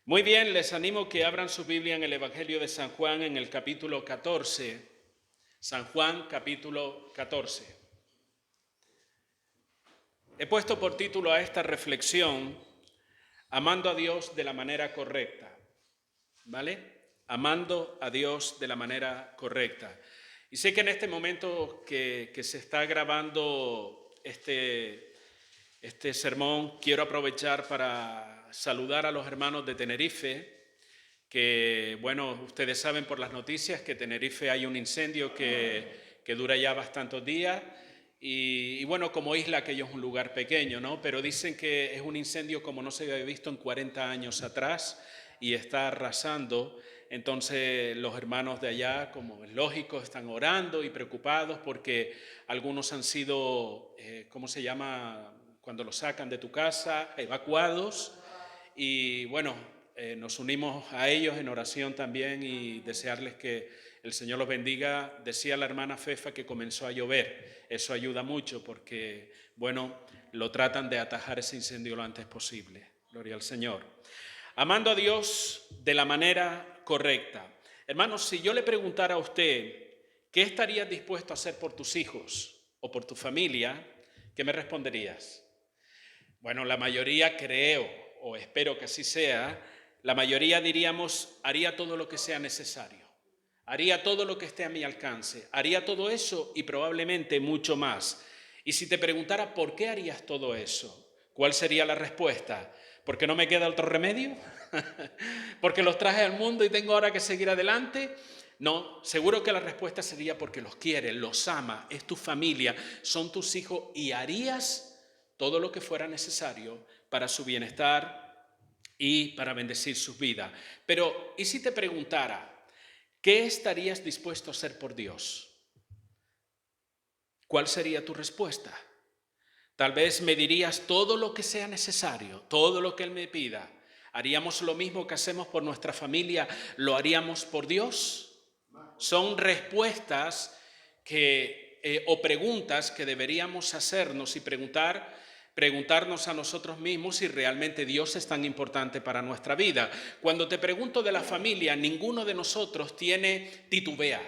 Muy bien, les animo que abran su Biblia en el Evangelio de San Juan en el capítulo 14. San Juan, capítulo 14. He puesto por título a esta reflexión, Amando a Dios de la manera correcta. ¿Vale? Amando a Dios de la manera correcta. Y sé que en este momento que se está grabando este sermón, quiero aprovechar para saludar a los hermanos de Tenerife, que, bueno, ustedes saben por las noticias que en Tenerife hay un incendio que dura ya bastantes días y bueno, como isla aquello es un lugar pequeño, ¿no? Pero dicen que es un incendio como no se había visto en 40 años atrás y está arrasando. Entonces los hermanos de allá, como es lógico, están orando y preocupados porque algunos han sido, ¿cómo se llama? Cuando los sacan de tu casa, evacuados. Y bueno, nos unimos a ellos en oración también y desearles que el Señor los bendiga. Decía la hermana Fefa que comenzó a llover. Eso ayuda mucho porque, bueno, lo tratan de atajar ese incendio lo antes posible. Gloria al Señor. Amando a Dios de la manera correcta. Hermanos, si yo le preguntara a usted, ¿qué estarías dispuesto a hacer por tus hijos o por tu familia? ¿Qué me responderías? Bueno, la mayoría creo, o espero que así sea, la mayoría diríamos, haría todo lo que sea necesario, haría todo lo que esté a mi alcance, haría todo eso y probablemente mucho más. Y si te preguntara por qué harías todo eso, ¿cuál sería la respuesta? ¿Porque no me queda otro remedio? ¿Porque los traje al mundo y tengo ahora que seguir adelante? No, seguro que la respuesta sería porque los quiere, los ama, es tu familia, son tus hijos y harías todo lo que fuera necesario para su bienestar y para bendecir sus vidas. Pero, ¿y si te preguntara, qué estarías dispuesto a hacer por Dios? ¿Cuál sería tu respuesta? Tal vez me dirías todo lo que sea necesario, todo lo que Él me pida. ¿Haríamos lo mismo que hacemos por nuestra familia, lo haríamos por Dios? Son respuestas o preguntas que deberíamos hacernos y preguntarnos a nosotros mismos si realmente Dios es tan importante para nuestra vida. Cuando te pregunto de la familia, ninguno de nosotros titubea.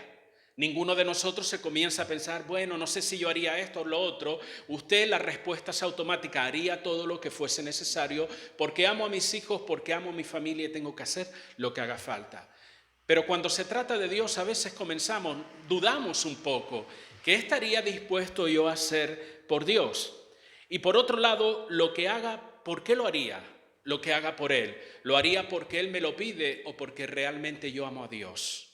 Ninguno de nosotros se comienza a pensar, bueno, no sé si yo haría esto o lo otro. Usted, la respuesta es automática, haría todo lo que fuese necesario porque amo a mis hijos, porque amo a mi familia y tengo que hacer lo que haga falta. Pero cuando se trata de Dios, a veces dudamos un poco. ¿Qué estaría dispuesto yo a hacer por Dios? Y por otro lado, lo que haga, ¿por qué lo haría? Lo que haga por Él. ¿Lo haría porque Él me lo pide o porque realmente yo amo a Dios?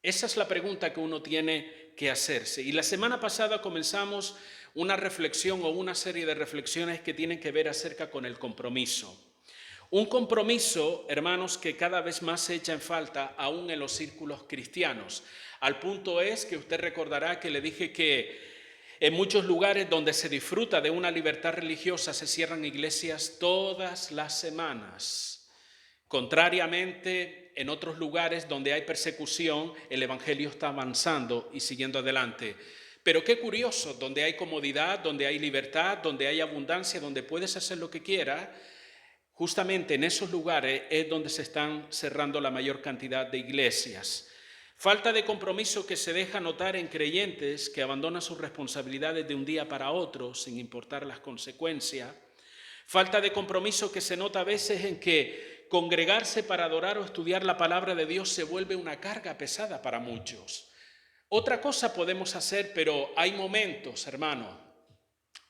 Esa es la pregunta que uno tiene que hacerse. Y la semana pasada comenzamos una reflexión o una serie de reflexiones que tienen que ver acerca con el compromiso. Un compromiso, hermanos, que cada vez más se echa en falta aún en los círculos cristianos. Al punto es que usted recordará que le dije que en muchos lugares donde se disfruta de una libertad religiosa se cierran iglesias todas las semanas. Contrariamente, en otros lugares donde hay persecución, el evangelio está avanzando y siguiendo adelante. Pero qué curioso, donde hay comodidad, donde hay libertad, donde hay abundancia, donde puedes hacer lo que quieras, justamente en esos lugares es donde se están cerrando la mayor cantidad de iglesias. Falta de compromiso que se deja notar en creyentes que abandonan sus responsabilidades de un día para otro sin importar las consecuencias. Falta de compromiso que se nota a veces en que congregarse para adorar o estudiar la palabra de Dios se vuelve una carga pesada para muchos. Otra cosa podemos hacer, pero hay momentos, hermano,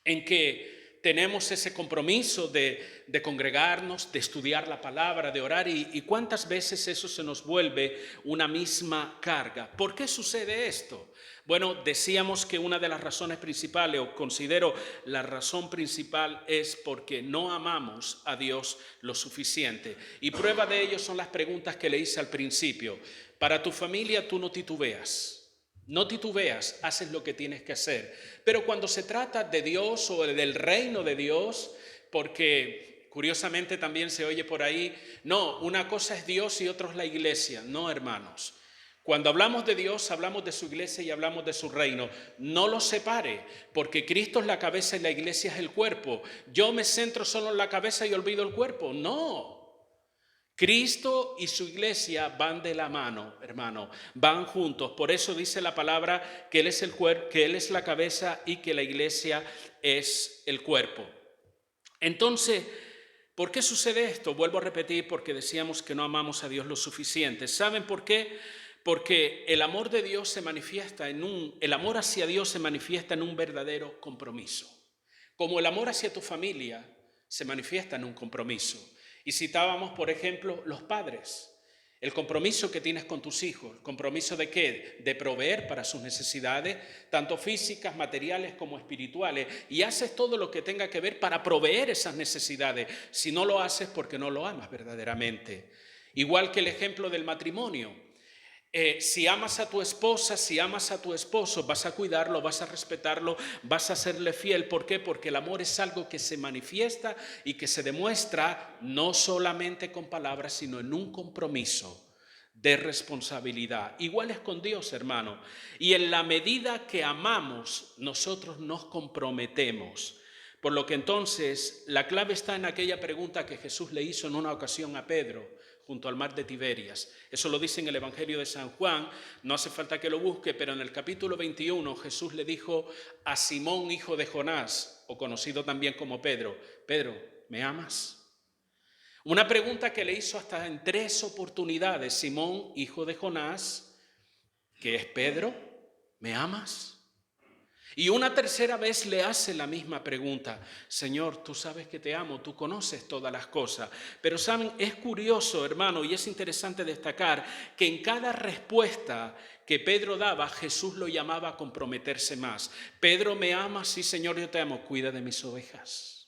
en que tenemos ese compromiso de congregarnos, de estudiar la palabra, de orar, y cuántas veces eso se nos vuelve una misma carga. ¿Por qué sucede esto? Bueno, decíamos que una de las razones principales, o considero la razón principal, es porque no amamos a Dios lo suficiente. Y prueba de ello son las preguntas que le hice al principio. Para tu familia tú no titubeas. No titubeas, haces lo que tienes que hacer. Pero cuando se trata de Dios o del reino de Dios, porque curiosamente también se oye por ahí, no, una cosa es Dios y otra es la iglesia. No, hermanos. Cuando hablamos de Dios, hablamos de su iglesia y hablamos de su reino. No los separe, porque Cristo es la cabeza y la iglesia es el cuerpo. Yo me centro solo en la cabeza y olvido el cuerpo. No. Cristo y su iglesia van de la mano, hermano, van juntos. Por eso dice la palabra que Él es el cuerpo, que Él es la cabeza y que la iglesia es el cuerpo. Entonces, ¿por qué sucede esto? Vuelvo a repetir, porque decíamos que no amamos a Dios lo suficiente. ¿Saben por qué? Porque el amor de Dios se manifiesta el amor hacia Dios se manifiesta en un verdadero compromiso. Como el amor hacia tu familia se manifiesta en un compromiso. Y citábamos, por ejemplo, los padres. El compromiso que tienes con tus hijos. ¿El compromiso de qué? De proveer para sus necesidades, tanto físicas, materiales como espirituales. Y haces todo lo que tenga que ver para proveer esas necesidades. Si no lo haces, porque no lo amas verdaderamente. Igual que el ejemplo del matrimonio. Si amas a tu esposa, si amas a tu esposo, vas a cuidarlo, vas a respetarlo, vas a serle fiel. ¿Por qué? Porque el amor es algo que se manifiesta y que se demuestra no solamente con palabras, sino en un compromiso de responsabilidad. Igual es con Dios, hermano. Y en la medida que amamos, nosotros nos comprometemos. Por lo que entonces la clave está en aquella pregunta que Jesús le hizo en una ocasión a Pedro, junto al mar de Tiberias. Eso lo dice en el Evangelio de San Juan, no hace falta que lo busque, pero en el capítulo 21 Jesús le dijo a Simón, hijo de Jonás, o conocido también como Pedro, Pedro, ¿me amas? Una pregunta que le hizo hasta en 3 oportunidades, Simón, hijo de Jonás, que es Pedro, ¿me amas? Y una tercera vez le hace la misma pregunta. Señor, tú sabes que te amo, tú conoces todas las cosas. Pero saben, es curioso, hermano, y es interesante destacar que en cada respuesta que Pedro daba, Jesús lo llamaba a comprometerse más. Pedro, ¿me amas? Sí, Señor, yo te amo. Cuida de mis ovejas.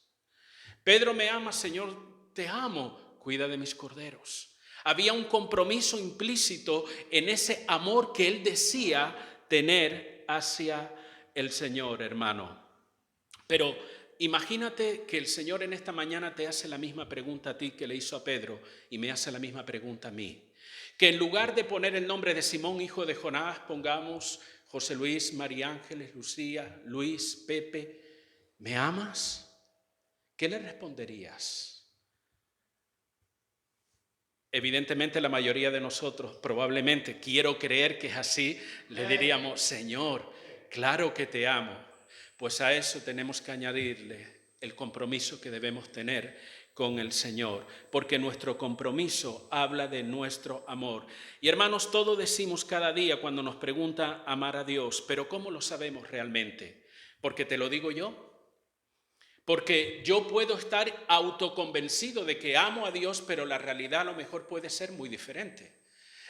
Pedro, ¿me amas? Señor, te amo. Cuida de mis corderos. Había un compromiso implícito en ese amor que él decía tener hacia el Señor, hermano. Pero imagínate que el Señor en esta mañana te hace la misma pregunta a ti que le hizo a Pedro y me hace la misma pregunta a mí. Que en lugar de poner el nombre de Simón, hijo de Jonás, pongamos José Luis, María Ángeles, Lucía, Luis, Pepe. ¿Me amas? ¿Qué le responderías? Evidentemente la mayoría de nosotros, probablemente, quiero creer que es así, le diríamos, Señor, claro que te amo. Pues a eso tenemos que añadirle el compromiso que debemos tener con el Señor, porque nuestro compromiso habla de nuestro amor. Y hermanos, todo decimos cada día cuando nos pregunta amar a Dios, pero ¿cómo lo sabemos realmente? ¿Porque te lo digo yo? Porque yo puedo estar autoconvencido de que amo a Dios, pero la realidad a lo mejor puede ser muy diferente.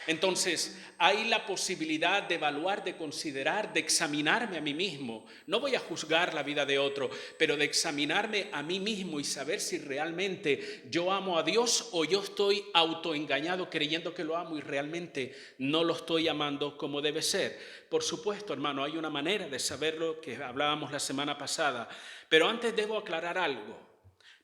Entonces, hay la posibilidad de evaluar, de considerar, de examinarme a mí mismo. No voy a juzgar la vida de otro, pero de examinarme a mí mismo y saber si realmente yo amo a Dios o yo estoy autoengañado creyendo que lo amo y realmente no lo estoy amando como debe ser. Por supuesto, hermano, hay una manera de saberlo que hablábamos la semana pasada, pero antes debo aclarar algo.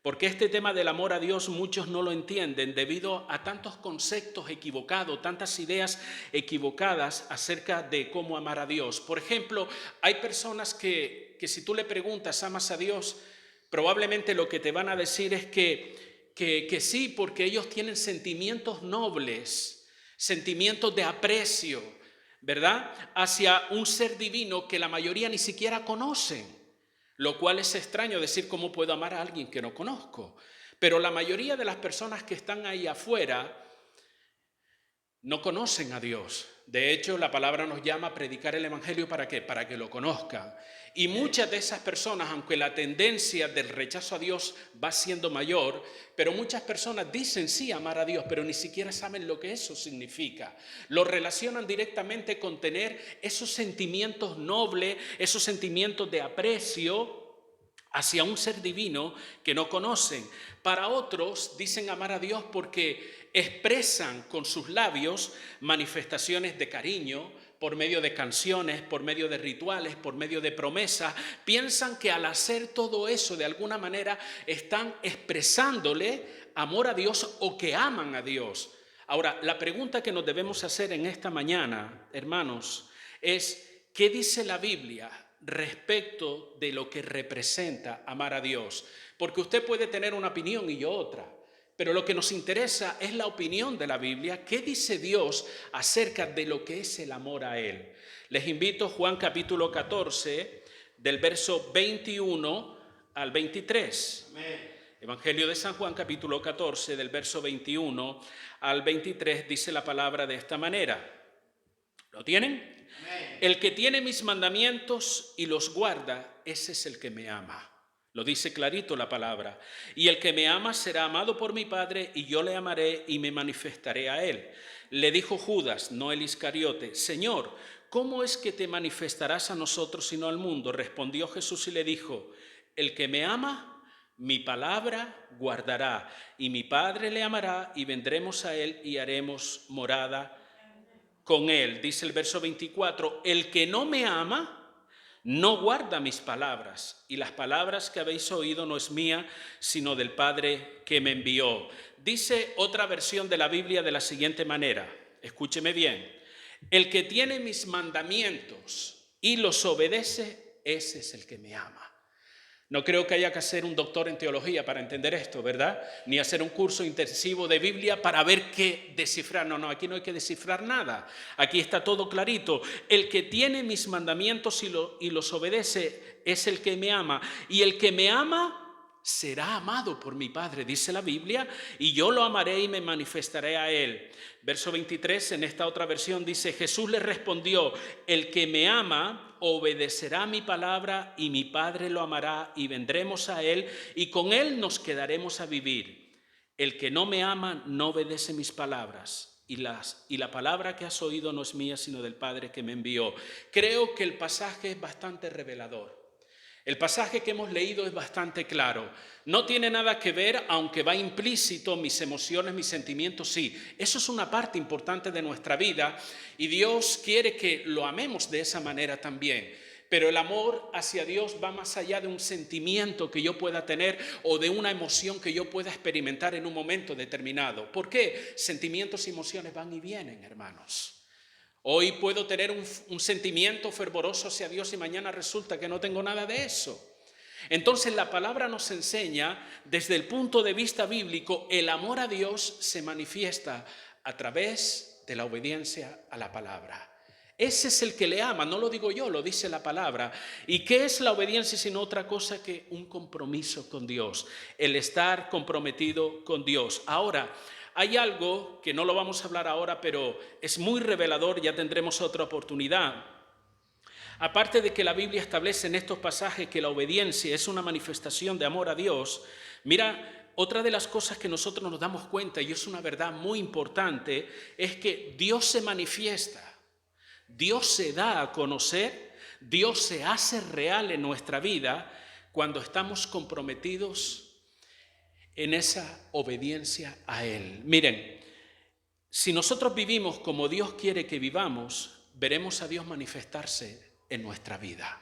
Porque este tema del amor a Dios muchos no lo entienden debido a tantos conceptos equivocados, tantas ideas equivocadas acerca de cómo amar a Dios. Por ejemplo, hay personas que si tú le preguntas, ¿amas a Dios? Probablemente lo que te van a decir es que sí, porque ellos tienen sentimientos nobles, sentimientos de aprecio, ¿verdad? Hacia un ser divino que la mayoría ni siquiera conocen. Lo cual es extraño decir cómo puedo amar a alguien que no conozco. Pero la mayoría de las personas que están ahí afuera no conocen a Dios. De hecho, la palabra nos llama a predicar el Evangelio ¿para qué? Para que lo conozcan. Y muchas de esas personas, aunque la tendencia del rechazo a Dios va siendo mayor, pero muchas personas dicen sí amar a Dios, pero ni siquiera saben lo que eso significa. Lo relacionan directamente con tener esos sentimientos nobles, esos sentimientos de aprecio hacia un ser divino que no conocen. Para otros dicen amar a Dios porque expresan con sus labios manifestaciones de cariño por medio de canciones, por medio de rituales, por medio de promesas. Piensan que al hacer todo eso de alguna manera están expresándole amor a Dios o que aman a Dios. Ahora, la pregunta que nos debemos hacer en esta mañana, hermanos, es ¿qué dice la Biblia respecto de lo que representa amar a Dios? Porque usted puede tener una opinión y yo otra, Pero lo que nos interesa es la opinión de la Biblia. ¿Qué dice Dios acerca de lo que es el amor a Él? Les invito a Juan capítulo 14, del verso 21 al 23. Amén. Evangelio de San Juan capítulo 14, del verso 21 al 23, dice la palabra de esta manera. ¿Lo tienen? Amén. El que tiene mis mandamientos y los guarda, ese es el que me ama. Lo dice clarito la palabra. Y el que me ama será amado por mi Padre, y yo le amaré y me manifestaré a él. Le dijo Judas, no el Iscariote, Señor, ¿cómo es que te manifestarás a nosotros y no al mundo? Respondió Jesús y le dijo, el que me ama, mi palabra guardará, y mi Padre le amará, y vendremos a él y haremos morada con él. Dice el verso 24, el que no me ama, no guarda mis palabras, y las palabras que habéis oído no es mía, sino del Padre que me envió. Dice otra versión de la Biblia de la siguiente manera, escúcheme bien, el que tiene mis mandamientos y los obedece, ese es el que me ama. No creo que haya que ser un doctor en teología para entender esto, ¿verdad? Ni hacer un curso intensivo de Biblia para ver qué descifrar. No, aquí no hay que descifrar nada. Aquí está todo clarito. El que tiene mis mandamientos y los obedece es el que me ama. Y el que me ama será amado por mi Padre, dice la Biblia, y yo lo amaré y me manifestaré a él. Verso 23, en esta otra versión dice, Jesús le respondió, el que me ama obedecerá mi palabra y mi Padre lo amará y vendremos a él y con él nos quedaremos a vivir. El que no me ama no obedece mis palabras y la palabra que has oído no es mía sino del Padre que me envió. Creo que el pasaje es bastante revelador. El pasaje que hemos leído es bastante claro. No tiene nada que ver, aunque va implícito, mis emociones, mis sentimientos, sí. Eso es una parte importante de nuestra vida y Dios quiere que lo amemos de esa manera también. Pero el amor hacia Dios va más allá de un sentimiento que yo pueda tener o de una emoción que yo pueda experimentar en un momento determinado. ¿Por qué? Sentimientos y emociones van y vienen, hermanos. Hoy puedo tener un sentimiento fervoroso hacia Dios y mañana resulta que no tengo nada de eso. Entonces la palabra nos enseña, desde el punto de vista bíblico, el amor a Dios se manifiesta a través de la obediencia a la palabra. Ese es el que le ama, no lo digo yo, lo dice la palabra. ¿Y qué es la obediencia sino otra cosa que un compromiso con Dios? El estar comprometido con Dios. Ahora, hay algo que no lo vamos a hablar ahora, pero es muy revelador, ya tendremos otra oportunidad. Aparte de que la Biblia establece en estos pasajes que la obediencia es una manifestación de amor a Dios, mira, otra de las cosas que nosotros nos damos cuenta, y es una verdad muy importante, es que Dios se manifiesta, Dios se da a conocer, Dios se hace real en nuestra vida cuando estamos comprometidos en esa obediencia a Él. Miren, si nosotros vivimos como Dios quiere que vivamos, veremos a Dios manifestarse en nuestra vida.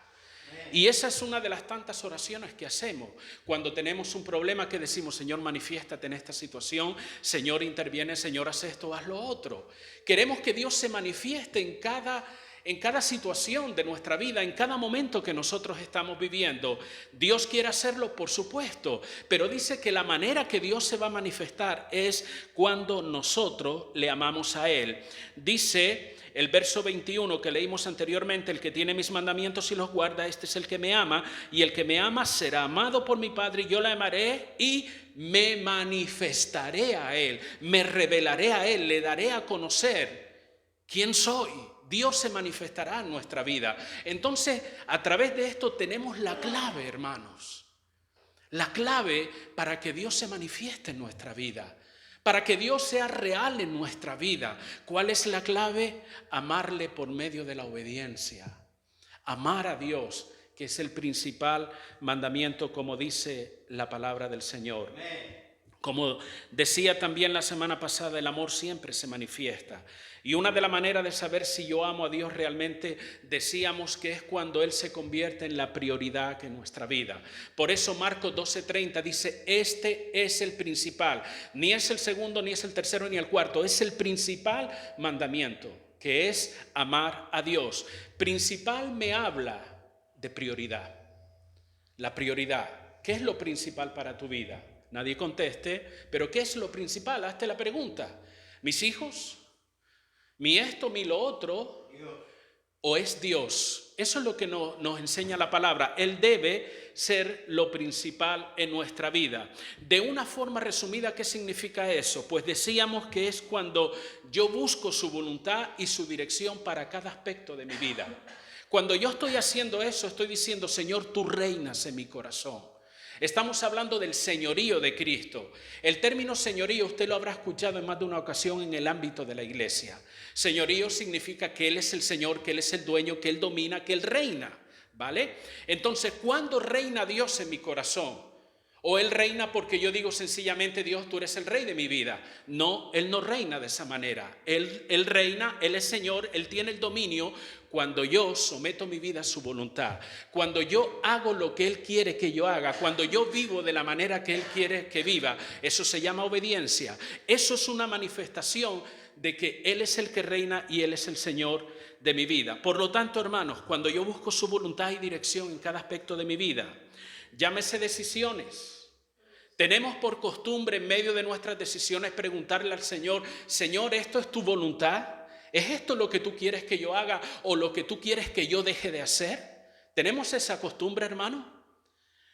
Y esa es una de las tantas oraciones que hacemos cuando tenemos un problema que decimos, Señor, manifiéstate en esta situación, Señor, interviene, Señor, haz esto, haz lo otro. Queremos que Dios se manifieste en cada situación de nuestra vida, en cada momento que nosotros estamos viviendo. Dios quiere hacerlo, por supuesto, pero dice que la manera que Dios se va a manifestar es cuando nosotros le amamos a Él. Dice el verso 21 que leímos anteriormente, el que tiene mis mandamientos y los guarda, este es el que me ama, y el que me ama será amado por mi Padre, y yo le amaré y me manifestaré a Él, me revelaré a Él, le daré a conocer quién soy. Dios se manifestará en nuestra vida. Entonces, a través de esto tenemos la clave, hermanos. La clave para que Dios se manifieste en nuestra vida. Para que Dios sea real en nuestra vida. ¿Cuál es la clave? Amarle por medio de la obediencia. Amar a Dios, que es el principal mandamiento, como dice la palabra del Señor. Como decía también la semana pasada, el amor siempre se manifiesta. Y una de las maneras de saber si yo amo a Dios realmente, decíamos que es cuando Él se convierte en la prioridad en nuestra vida. Por eso Marcos 12:30 dice, este es el principal. Ni es el segundo, ni es el tercero, ni el cuarto. Es el principal mandamiento, que es amar a Dios. Principal me habla de prioridad. La prioridad. ¿Qué es lo principal para tu vida? Nadie conteste, pero ¿qué es lo principal? Hazte la pregunta. ¿Mis hijos? ¿Mi esto, mi lo otro? ¿O es Dios? Eso es lo que nos enseña la palabra. Él debe ser lo principal en nuestra vida. De una forma resumida, ¿qué significa eso? Pues decíamos que es cuando yo busco su voluntad y su dirección para cada aspecto de mi vida. Cuando yo estoy haciendo eso, estoy diciendo, Señor, tú reinas en mi corazón. Estamos hablando del señorío de Cristo. El término señorío usted lo habrá escuchado en más de una ocasión en el ámbito de la iglesia. Señorío significa que Él es el Señor, que Él es el dueño, que Él domina, que Él reina, ¿vale? Entonces, ¿cuándo reina Dios en mi corazón? O Él reina porque yo digo sencillamente, Dios, tú eres el rey de mi vida. No, Él no reina de esa manera. Él reina, Él es Señor, Él tiene el dominio cuando yo someto mi vida a su voluntad. Cuando yo hago lo que Él quiere que yo haga. Cuando yo vivo de la manera que Él quiere que viva. Eso se llama obediencia. Eso es una manifestación de que Él es el que reina y Él es el Señor de mi vida. Por lo tanto, hermanos, cuando yo busco su voluntad y dirección en cada aspecto de mi vida, llámese decisiones. Tenemos por costumbre en medio de nuestras decisiones preguntarle al Señor, Señor, ¿esto es tu voluntad? ¿Es esto lo que tú quieres que yo haga o lo que tú quieres que yo deje de hacer? ¿Tenemos esa costumbre, hermano?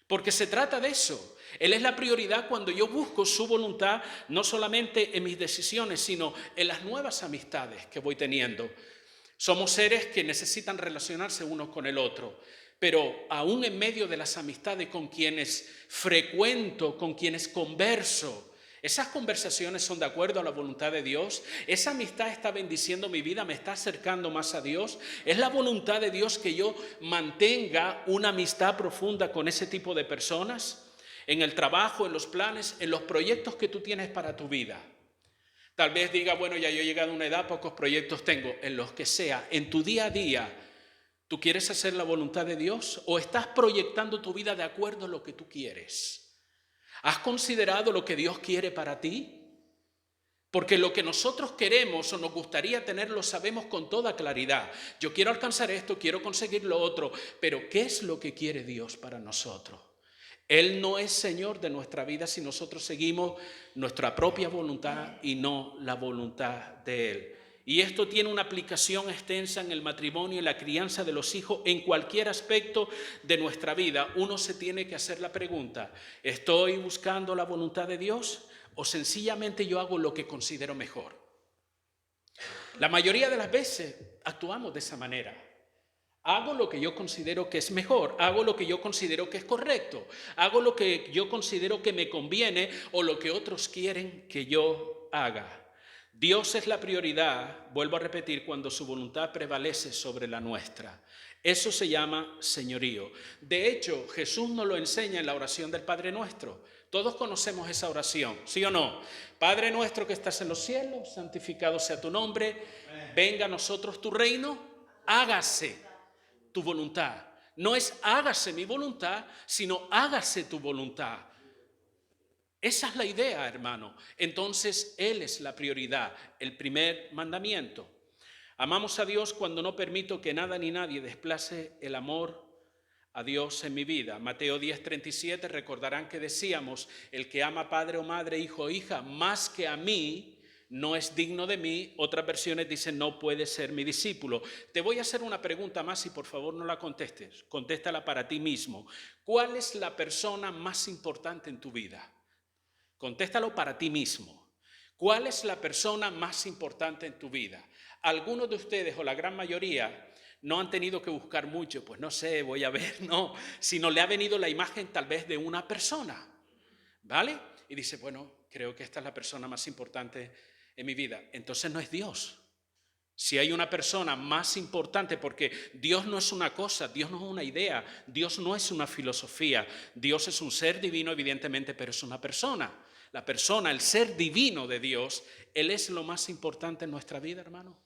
Porque se trata de eso. Él es la prioridad cuando yo busco su voluntad, no solamente en mis decisiones, sino en las nuevas amistades que voy teniendo. Somos seres que necesitan relacionarse unos con el otro. Pero aún en medio de las amistades con quienes frecuento, con quienes converso, esas conversaciones son de acuerdo a la voluntad de Dios. Esa amistad está bendiciendo mi vida, me está acercando más a Dios. Es la voluntad de Dios que yo mantenga una amistad profunda con ese tipo de personas, en el trabajo, en los planes, en los proyectos que tú tienes para tu vida. Tal vez diga, bueno, ya yo he llegado a una edad, pocos proyectos tengo, en los que sea, en tu día a día. ¿Tú quieres hacer la voluntad de Dios o estás proyectando tu vida de acuerdo a lo que tú quieres? ¿Has considerado lo que Dios quiere para ti? Porque lo que nosotros queremos o nos gustaría tener lo sabemos con toda claridad. Yo quiero alcanzar esto, quiero conseguir lo otro, pero ¿qué es lo que quiere Dios para nosotros? Él no es Señor de nuestra vida si nosotros seguimos nuestra propia voluntad y no la voluntad de Él. Y esto tiene una aplicación extensa en el matrimonio y la crianza de los hijos en cualquier aspecto de nuestra vida. Uno se tiene que hacer la pregunta, ¿estoy buscando la voluntad de Dios o sencillamente yo hago lo que considero mejor? La mayoría de las veces actuamos de esa manera. Hago lo que yo considero que es mejor, hago lo que yo considero que es correcto, hago lo que yo considero que me conviene o lo que otros quieren que yo haga. Dios es la prioridad, vuelvo a repetir, cuando su voluntad prevalece sobre la nuestra. Eso se llama señorío. De hecho, Jesús nos lo enseña en la oración del Padre Nuestro. Todos conocemos esa oración, ¿sí o no? Padre nuestro que estás en los cielos, santificado sea tu nombre, venga a nosotros tu reino, hágase tu voluntad. No es hágase mi voluntad, sino hágase tu voluntad. Esa es la idea, hermano. Entonces, Él es la prioridad, el primer mandamiento. Amamos a Dios cuando no permito que nada ni nadie desplace el amor a Dios en mi vida. Mateo 10:37, recordarán que decíamos, el que ama padre o madre, hijo o hija, más que a mí, no es digno de mí. Otras versiones dicen, no puede ser mi discípulo. Te voy a hacer una pregunta más y por favor no la contestes. Contéstala para ti mismo. ¿Cuál es la persona más importante en tu vida? Contéstalo para ti mismo. ¿Cuál es la persona más importante en tu vida? Algunos de ustedes o la gran mayoría no han tenido que buscar mucho, pues no sé, voy a ver, no, sino le ha venido la imagen tal vez de una persona, ¿vale? Y dice, bueno, creo que esta es la persona más importante en mi vida. Entonces no es Dios. Si hay una persona más importante, porque Dios no es una cosa, Dios no es una idea, Dios no es una filosofía, Dios es un ser divino evidentemente, pero es una persona. La persona, el ser divino de Dios, Él es lo más importante en nuestra vida, hermano.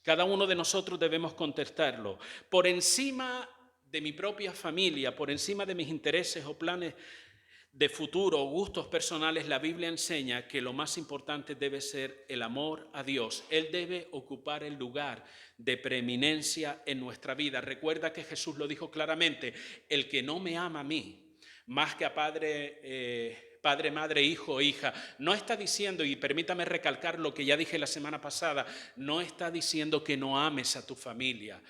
Cada uno de nosotros debemos contestarlo. Por encima de mi propia familia, por encima de mis intereses o planes de futuro o gustos personales, la Biblia enseña que lo más importante debe ser el amor a Dios. Él debe ocupar el lugar de preeminencia en nuestra vida. Recuerda que Jesús lo dijo claramente, el que no me ama a mí, más que a padre padre, madre, hijo, hija. No está diciendo, y permítame recalcar lo que ya dije la semana pasada, no está diciendo que no ames a tu familia.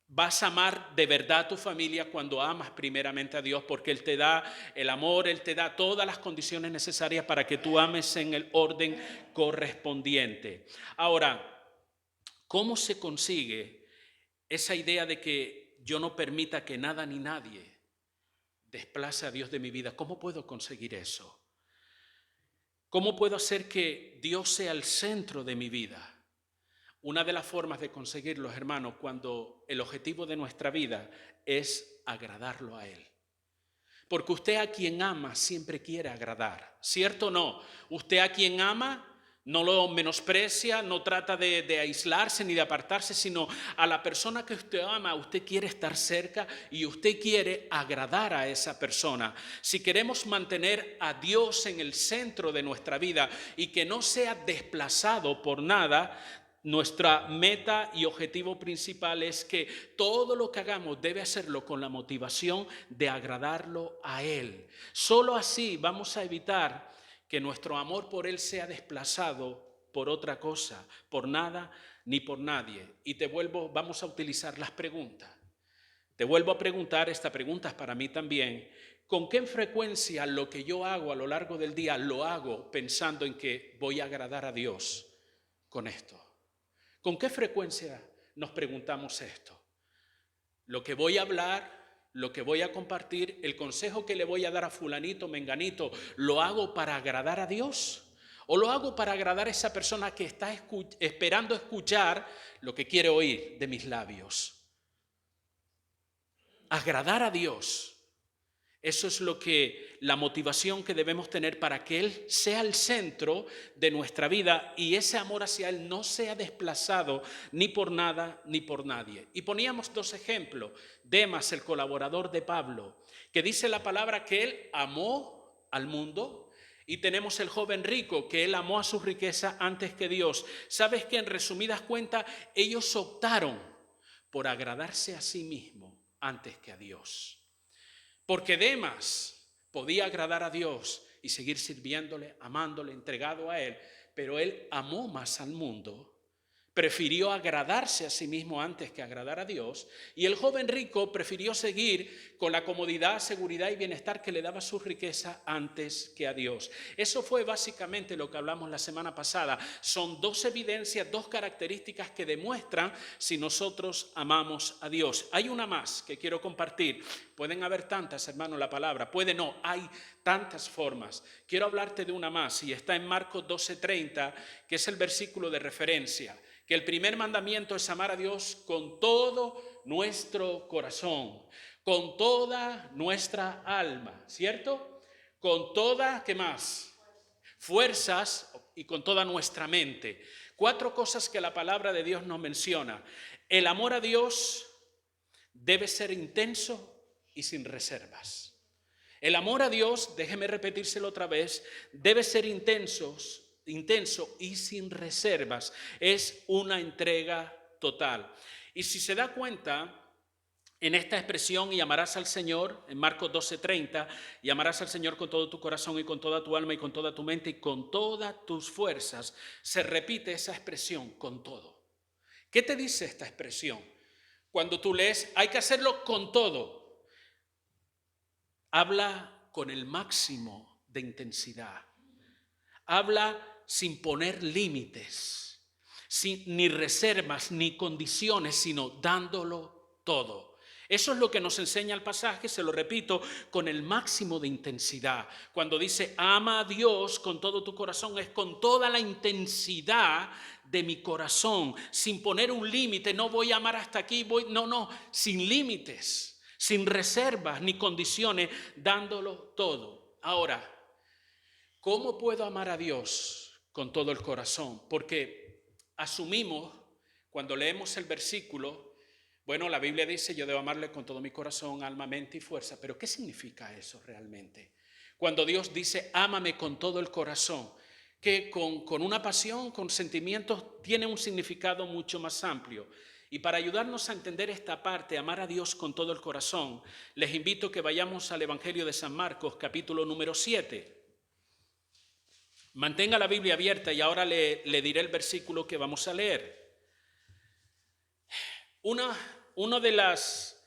Vas a amar de verdad a tu familia cuando amas primeramente a Dios, porque Él te da el amor, Él te da todas las condiciones necesarias para que tú ames en el orden correspondiente. Ahora, ¿cómo se consigue esa idea de que yo no permita que nada ni nadie desplace a Dios de mi vida? ¿Cómo puedo conseguir eso? ¿Cómo puedo hacer que Dios sea el centro de mi vida? Una de las formas de conseguirlo, hermanos, cuando el objetivo de nuestra vida es agradarlo a Él. Porque usted a quien ama siempre quiere agradar, ¿cierto o no? Usted a quien ama no lo menosprecia, no trata de aislarse ni de apartarse, sino a la persona que usted ama, usted quiere estar cerca y usted quiere agradar a esa persona. Si queremos mantener a Dios en el centro de nuestra vida y que no sea desplazado por nada, nuestra meta y objetivo principal es que todo lo que hagamos debe hacerlo con la motivación de agradarlo a Él. Solo así vamos a evitar que nuestro amor por Él sea desplazado por otra cosa, por nada ni por nadie. Y vamos a utilizar las preguntas. Te vuelvo a preguntar, esta pregunta es para mí también, ¿con qué frecuencia lo que yo hago a lo largo del día lo hago pensando en que voy a agradar a Dios con esto? ¿Con qué frecuencia nos preguntamos esto? Lo que voy a hablar, lo que voy a compartir, el consejo que le voy a dar a fulanito, menganito, ¿lo hago para agradar a Dios? ¿O lo hago para agradar a esa persona que está esperando escuchar lo que quiere oír de mis labios? Agradar a Dios. Eso es la motivación que debemos tener para que Él sea el centro de nuestra vida y ese amor hacia Él no sea desplazado ni por nada ni por nadie. Y poníamos dos ejemplos. Demas, el colaborador de Pablo, que dice la palabra que él amó al mundo, y tenemos el joven rico, que él amó a su riqueza antes que Dios. ¿Sabes que en resumidas cuentas ellos optaron por agradarse a sí mismos antes que a Dios? Porque Demas podía agradar a Dios y seguir sirviéndole, amándole, entregado a Él, pero él amó más al mundo, prefirió agradarse a sí mismo antes que agradar a Dios, y el joven rico prefirió seguir con la comodidad, seguridad y bienestar que le daba su riqueza antes que a Dios. Eso fue básicamente lo que hablamos la semana pasada. Son dos evidencias, dos características que demuestran si nosotros amamos a Dios. Hay una más que quiero compartir. Pueden haber tantas, hermano, la palabra. Puede no, hay tantas formas. Quiero hablarte de una más y está en Marcos 12:30, que es el versículo de referencia. Que el primer mandamiento es amar a Dios con todo nuestro corazón, con toda nuestra alma, ¿cierto? Con toda, ¿qué más? Fuerzas y con toda nuestra mente. 4 cosas que la palabra de Dios nos menciona. El amor a Dios debe ser intenso y sin reservas. El amor a Dios, déjeme repetírselo otra vez, debe ser intenso y sin reservas. Es una entrega total. Y si se da cuenta, en esta expresión, y amarás al Señor, en Marcos 12:30, y amarás al Señor con todo tu corazón y con toda tu alma y con toda tu mente y con todas tus fuerzas, se repite esa expresión, con todo. ¿Qué te dice esta expresión? Cuando tú lees, hay que hacerlo con todo. Habla con el máximo de intensidad. Habla sin poner límites, ni reservas, ni condiciones, sino dándolo todo. Eso es lo que nos enseña el pasaje, se lo repito, con el máximo de intensidad. Cuando dice, ama a Dios con todo tu corazón, es con toda la intensidad de mi corazón, sin poner un límite, no voy a amar hasta aquí, no, sin límites, sin reservas ni condiciones, dándolo todo. Ahora, ¿cómo puedo amar a Dios con todo el corazón? Porque asumimos, cuando leemos el versículo, bueno, la Biblia dice, yo debo amarle con todo mi corazón, alma, mente y fuerza. Pero ¿qué significa eso realmente? Cuando Dios dice, ámame con todo el corazón, que con una pasión, con sentimientos, tiene un significado mucho más amplio. Y para ayudarnos a entender esta parte, amar a Dios con todo el corazón, les invito a que vayamos al Evangelio de San Marcos, capítulo número 7. Mantenga la Biblia abierta y ahora le diré el versículo que vamos a leer. Una de las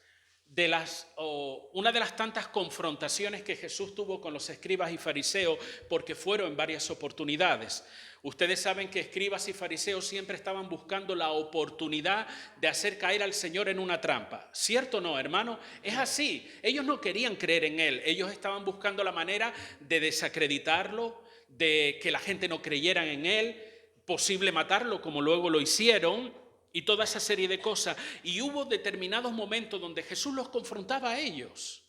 tantas confrontaciones que Jesús tuvo con los escribas y fariseos, porque fueron en varias oportunidades. Ustedes saben que escribas y fariseos siempre estaban buscando la oportunidad de hacer caer al Señor en una trampa. ¿Cierto o no, hermano? Es así. Ellos no querían creer en Él. Ellos estaban buscando la manera de desacreditarlo, de que la gente no creyera en Él, posible matarlo como luego lo hicieron, y toda esa serie de cosas. Y hubo determinados momentos donde Jesús los confrontaba a ellos.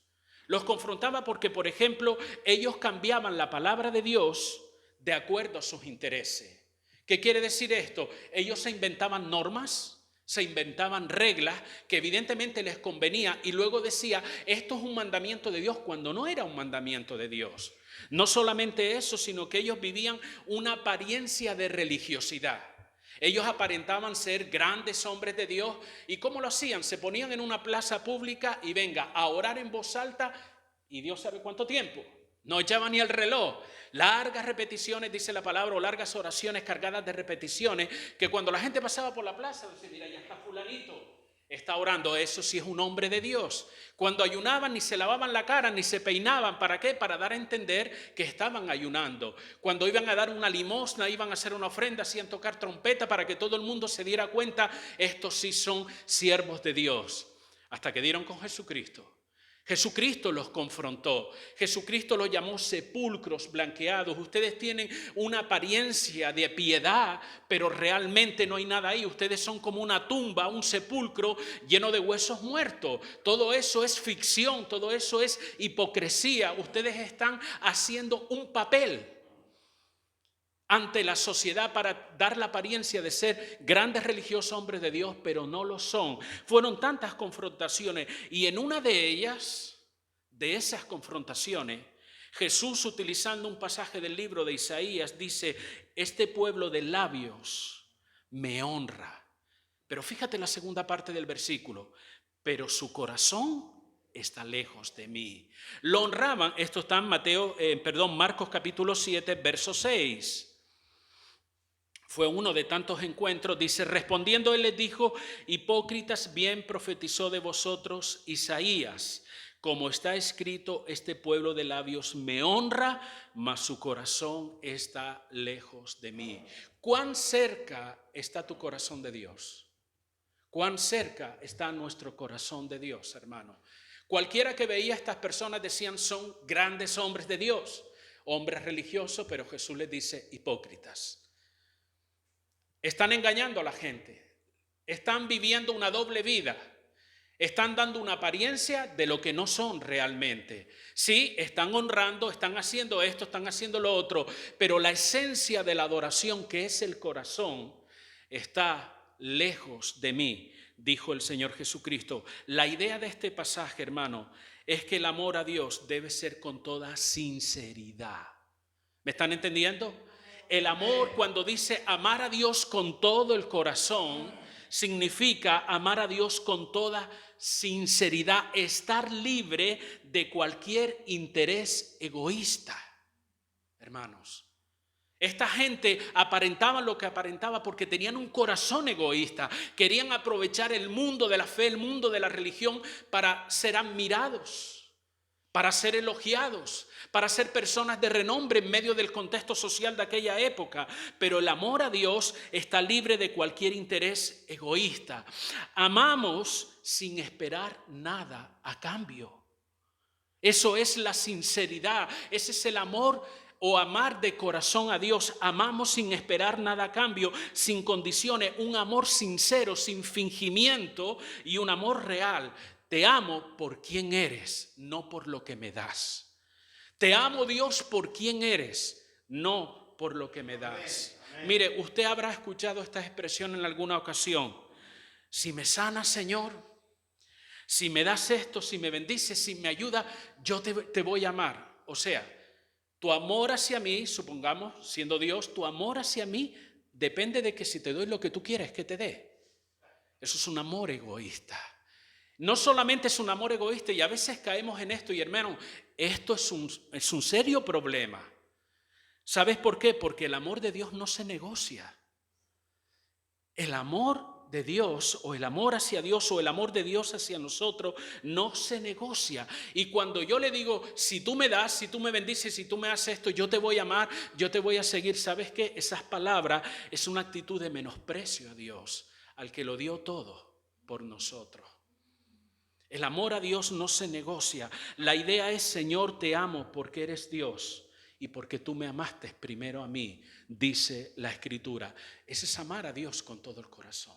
Los confrontaba porque, por ejemplo, ellos cambiaban la palabra de Dios de acuerdo a sus intereses. ¿Qué quiere decir esto? Ellos se inventaban normas, se inventaban reglas que evidentemente les convenía y luego decía, esto es un mandamiento de Dios, cuando no era un mandamiento de Dios. No solamente eso, sino que ellos vivían una apariencia de religiosidad. Ellos aparentaban ser grandes hombres de Dios. ¿Y cómo lo hacían? Se ponían en una plaza pública y venga a orar en voz alta, y Dios sabe cuánto tiempo. No echaba ni el reloj. Largas repeticiones, dice la palabra, o largas oraciones cargadas de repeticiones, que cuando la gente pasaba por la plaza, dice, mira, ya está fulanito, está orando. Eso sí es un hombre de Dios. Cuando ayunaban ni se lavaban la cara, ni se peinaban. ¿Para qué? Para dar a entender que estaban ayunando. Cuando iban a dar una limosna, iban a hacer una ofrenda, hacían tocar trompeta para que todo el mundo se diera cuenta, estos sí son siervos de Dios. Hasta que dieron con Jesucristo. Jesucristo los confrontó. Jesucristo los llamó sepulcros blanqueados. Ustedes tienen una apariencia de piedad, pero realmente no hay nada ahí. Ustedes son como una tumba, un sepulcro lleno de huesos muertos. Todo eso es ficción, todo eso es hipocresía. Ustedes están haciendo un papel ante la sociedad para dar la apariencia de ser grandes religiosos hombres de Dios, pero no lo son. Fueron tantas confrontaciones y en una de ellas, de esas confrontaciones, Jesús, utilizando un pasaje del libro de Isaías, dice, este pueblo de labios me honra. Pero fíjate la segunda parte del versículo, pero su corazón está lejos de mí. Lo honraban, esto está en Marcos capítulo 7, verso 6. Fue uno de tantos encuentros. Dice, respondiendo él les dijo, hipócritas, bien profetizó de vosotros Isaías, como está escrito, este pueblo de labios me honra, mas su corazón está lejos de mí. ¿Cuán cerca está tu corazón de Dios? ¿Cuán cerca está nuestro corazón de Dios, hermano? Cualquiera que veía a estas personas decían, son grandes hombres de Dios, hombres religiosos, pero Jesús les dice, hipócritas. Están engañando a la gente, están viviendo una doble vida, están dando una apariencia de lo que no son realmente. Sí, están honrando, están haciendo esto, están haciendo lo otro, pero la esencia de la adoración, que es el corazón, está lejos de mí, dijo el Señor Jesucristo. La idea de este pasaje, hermano, es que el amor a Dios debe ser con toda sinceridad. ¿Me están entendiendo? El amor, cuando dice amar a Dios con todo el corazón, significa amar a Dios con toda sinceridad, estar libre de cualquier interés egoísta. Hermanos, esta gente aparentaba lo que aparentaba porque tenían un corazón egoísta. Querían aprovechar el mundo de la fe, el mundo de la religión para ser admirados, para ser elogiados, para ser personas de renombre en medio del contexto social de aquella época. Pero el amor a Dios está libre de cualquier interés egoísta. Amamos sin esperar nada a cambio. Eso es la sinceridad, ese es el amor o amar de corazón a Dios. Amamos sin esperar nada a cambio, sin condiciones, un amor sincero, sin fingimiento y un amor real. Te amo por quien eres, no por lo que me das. Te amo, Dios, por quien eres, no por lo que me das. Amén. Mire, usted habrá escuchado esta expresión en alguna ocasión. Si me sanas, Señor, si me das esto, si me bendices, si me ayudas, yo te voy a amar. O sea, tu amor hacia mí, supongamos, siendo Dios, tu amor hacia mí depende de que si te doy lo que tú quieres que te dé. Eso es un amor egoísta. No solamente es un amor egoísta, y a veces caemos en esto, y hermano, esto es un serio problema. ¿Sabes por qué? Porque el amor de Dios no se negocia. El amor de Dios o el amor hacia Dios o el amor de Dios hacia nosotros no se negocia. Y cuando yo le digo, si tú me das, si tú me bendices, si tú me haces esto, yo te voy a amar, yo te voy a seguir. ¿Sabes qué? Esas palabras es una actitud de menosprecio a Dios, al que lo dio todo por nosotros. El amor a Dios no se negocia. La idea es, Señor, te amo porque eres Dios y porque tú me amaste primero a mí, dice la Escritura. Ese es amar a Dios con todo el corazón.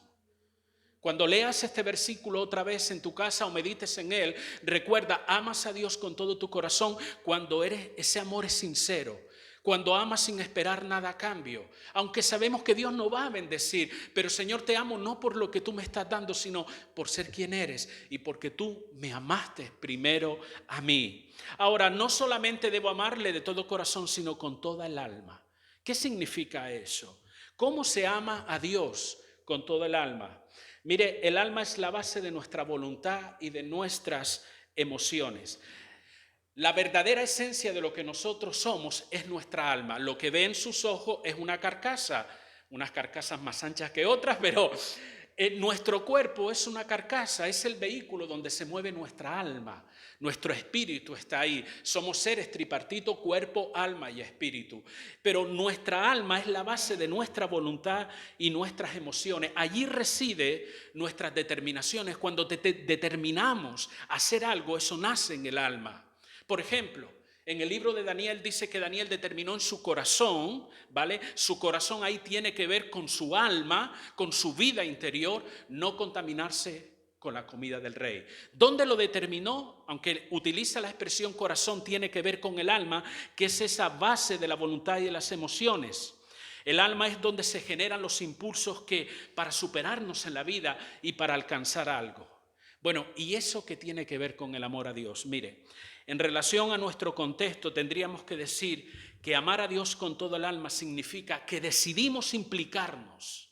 Cuando leas este versículo otra vez en tu casa o medites en él, recuerda, amas a Dios con todo tu corazón cuando ese amor es sincero. Cuando amas sin esperar nada a cambio, aunque sabemos que Dios no va a bendecir, pero Señor, te amo no por lo que tú me estás dando, sino por ser quien eres y porque tú me amaste primero a mí. Ahora, no solamente debo amarle de todo corazón, sino con toda el alma. ¿Qué significa eso? ¿Cómo se ama a Dios con toda el alma? Mire, el alma es la base de nuestra voluntad y de nuestras emociones. La verdadera esencia de lo que nosotros somos es nuestra alma. Lo que ve en sus ojos es una carcasa, unas carcasas más anchas que otras, pero nuestro cuerpo es una carcasa, es el vehículo donde se mueve nuestra alma. Nuestro espíritu está ahí. Somos seres tripartito, cuerpo, alma y espíritu. Pero nuestra alma es la base de nuestra voluntad y nuestras emociones. Allí reside nuestras determinaciones. Cuando determinamos hacer algo, eso nace en el alma. Por ejemplo, en el libro de Daniel dice que Daniel determinó en su corazón, ¿vale? Su corazón ahí tiene que ver con su alma, con su vida interior, no contaminarse con la comida del rey. ¿Dónde lo determinó? Aunque utiliza la expresión corazón, tiene que ver con el alma, que es esa base de la voluntad y de las emociones. El alma es donde se generan los impulsos que para superarnos en la vida y para alcanzar algo. Bueno, ¿y eso qué tiene que ver con el amor a Dios? Mire, en relación a nuestro contexto tendríamos que decir que amar a Dios con todo el alma significa que decidimos implicarnos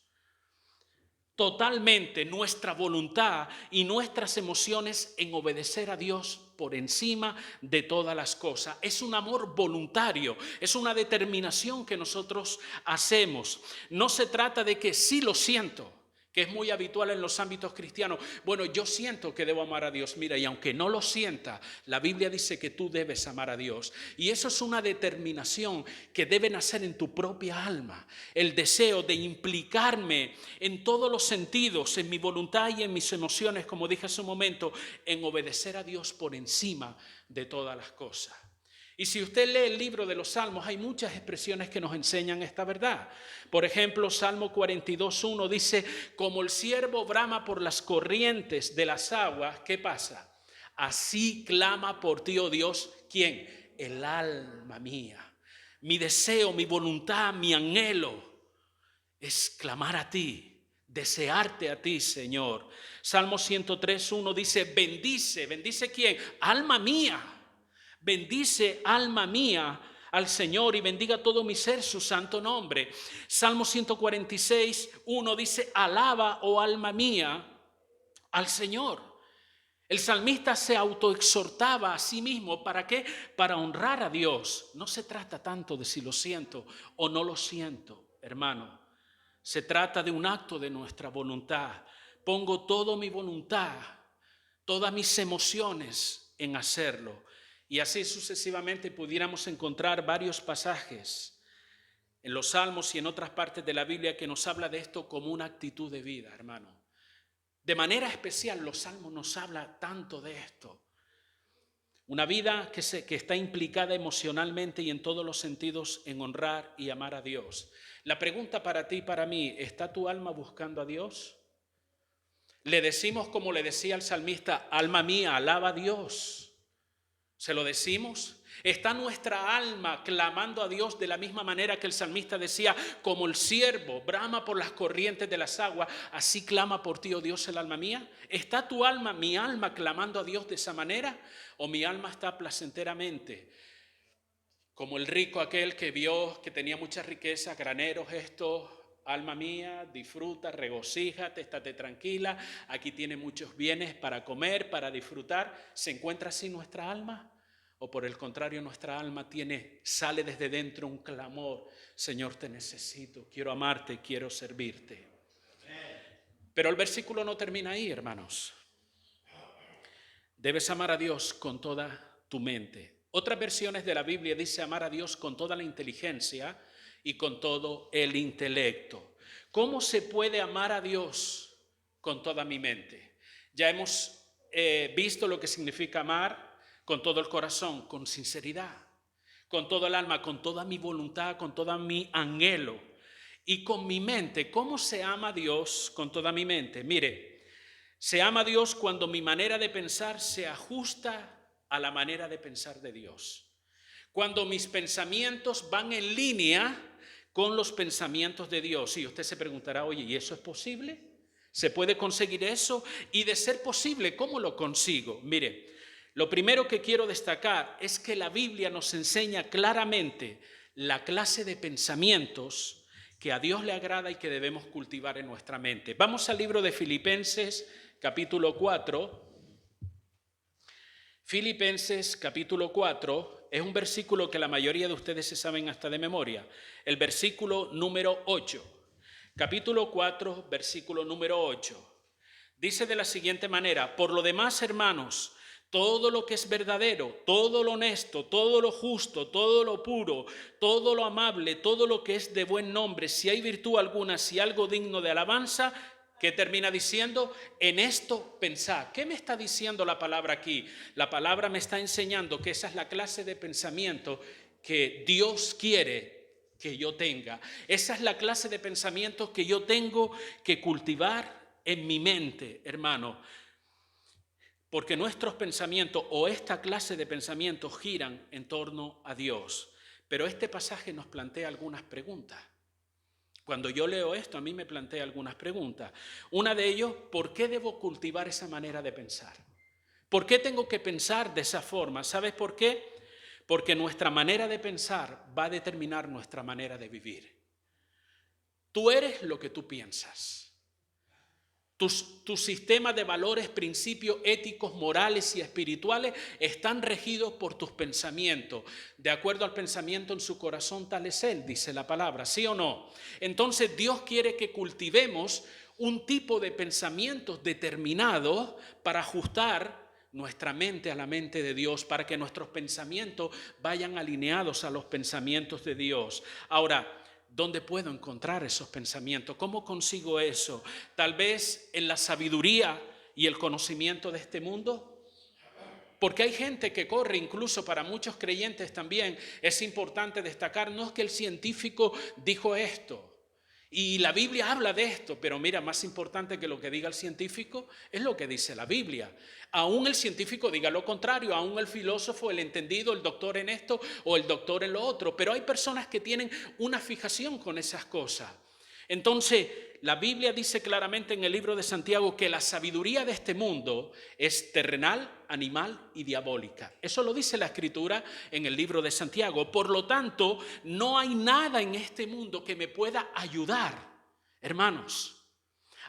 totalmente nuestra voluntad y nuestras emociones en obedecer a Dios por encima de todas las cosas. Es un amor voluntario, es una determinación que nosotros hacemos. No se trata de que sí lo siento, que es muy habitual en los ámbitos cristianos. Bueno, yo siento que debo amar a Dios. Mira, y aunque no lo sienta, la Biblia dice que tú debes amar a Dios. Y eso es una determinación que debe nacer en tu propia alma. El deseo de implicarme en todos los sentidos, en mi voluntad y en mis emociones, como dije hace un momento, en obedecer a Dios por encima de todas las cosas. Y si usted lee el libro de los Salmos, hay muchas expresiones que nos enseñan esta verdad. Por ejemplo, Salmo 42:1 dice, como el ciervo brama por las corrientes de las aguas, ¿qué pasa? Así clama por ti, oh Dios, ¿quién? El alma mía. Mi deseo, mi voluntad, mi anhelo es clamar a ti, desearte a ti, Señor. Salmo 103:1 dice, bendice ¿quién? Alma mía. Bendice, alma mía, al Señor y bendiga todo mi ser su santo nombre. Salmo 146:1 dice, alaba, oh alma mía, al Señor. El salmista se autoexhortaba a sí mismo. ¿Para qué? Para honrar a Dios. No se trata tanto de si lo siento o no lo siento, hermano. Se trata de un acto de nuestra voluntad. Pongo toda mi voluntad, todas mis emociones en hacerlo. Y así sucesivamente pudiéramos encontrar varios pasajes en los Salmos y en otras partes de la Biblia que nos habla de esto como una actitud de vida, hermano. De manera especial los Salmos nos habla tanto de esto. Una vida que está implicada emocionalmente y en todos los sentidos en honrar y amar a Dios. La pregunta para ti y para mí, ¿está tu alma buscando a Dios? Le decimos como le decía el salmista, alma mía, alaba a Dios. ¿Se lo decimos? ¿Está nuestra alma clamando a Dios de la misma manera que el salmista decía, como el ciervo brama por las corrientes de las aguas, así clama por ti, oh Dios, el alma mía? ¿Está tu alma, mi alma, clamando a Dios de esa manera? ¿O mi alma está placenteramente, como el rico aquel que vio que tenía mucha riqueza, graneros, esto? Alma mía, disfruta, regocíjate, estate tranquila, aquí tiene muchos bienes para comer, para disfrutar. ¿Se encuentra así nuestra alma? o por el contrario nuestra alma sale desde dentro un clamor: Señor, te necesito, quiero amarte, quiero servirte. Pero el versículo no termina ahí, hermanos. Debes amar a Dios con toda tu mente. Otras versiones de la Biblia dice amar a Dios con toda la inteligencia y con todo el intelecto. ¿Cómo se puede amar a Dios con toda mi mente? Ya hemos visto lo que significa amar con todo el corazón, con sinceridad, con todo el alma, con toda mi voluntad, con todo mi anhelo y con mi mente. ¿Cómo se ama a Dios con toda mi mente? Mire, se ama a Dios cuando mi manera de pensar se ajusta a la manera de pensar de Dios. Cuando mis pensamientos van en línea con los pensamientos de Dios. Y usted se preguntará, oye, ¿y eso es posible? ¿Se puede conseguir eso? Y de ser posible, ¿cómo lo consigo? Mire, lo primero que quiero destacar es que la Biblia nos enseña claramente la clase de pensamientos que a Dios le agrada y que debemos cultivar en nuestra mente. Vamos al libro de Filipenses, capítulo 4. Filipenses, capítulo 4, es un versículo que la mayoría de ustedes se saben hasta de memoria. El versículo número 8. Capítulo 4, versículo número 8. Dice de la siguiente manera: por lo demás, hermanos, todo lo que es verdadero, todo lo honesto, todo lo justo, todo lo puro, todo lo amable, todo lo que es de buen nombre, si hay virtud alguna, si algo digno de alabanza, ¿qué termina diciendo? En esto pensad. ¿Qué me está diciendo la palabra aquí? La palabra me está enseñando que esa es la clase de pensamiento que Dios quiere que yo tenga. Esa es la clase de pensamientos que yo tengo que cultivar en mi mente, hermano. Porque nuestros pensamientos o esta clase de pensamientos giran en torno a Dios. Pero este pasaje nos plantea algunas preguntas. Cuando yo leo esto, a mí me plantea algunas preguntas. Una de ellas, ¿por qué debo cultivar esa manera de pensar? ¿Por qué tengo que pensar de esa forma? ¿Sabes por qué? Porque nuestra manera de pensar va a determinar nuestra manera de vivir. Tú eres lo que tú piensas. Tu sistema de valores, principios éticos, morales y espirituales están regidos por tus pensamientos. De acuerdo al pensamiento en su corazón, tal es él, dice la palabra, ¿sí o no? Entonces Dios quiere que cultivemos un tipo de pensamientos determinados para ajustar nuestra mente a la mente de Dios, para que nuestros pensamientos vayan alineados a los pensamientos de Dios. Ahora, ¿dónde puedo encontrar esos pensamientos? ¿Cómo consigo eso? Tal vez en la sabiduría y el conocimiento de este mundo. Porque hay gente que corre, incluso para muchos creyentes también es importante destacar, no es que el científico dijo esto y la Biblia habla de esto, pero mira, más importante que lo que diga el científico es lo que dice la Biblia. Aún el científico diga lo contrario, aún el filósofo, el entendido, el doctor en esto o el doctor en lo otro, pero hay personas que tienen una fijación con esas cosas. Entonces, la Biblia dice claramente en el libro de Santiago que la sabiduría de este mundo es terrenal, animal y diabólica. Eso lo dice la Escritura en el libro de Santiago. Por lo tanto, no hay nada en este mundo que me pueda ayudar, hermanos,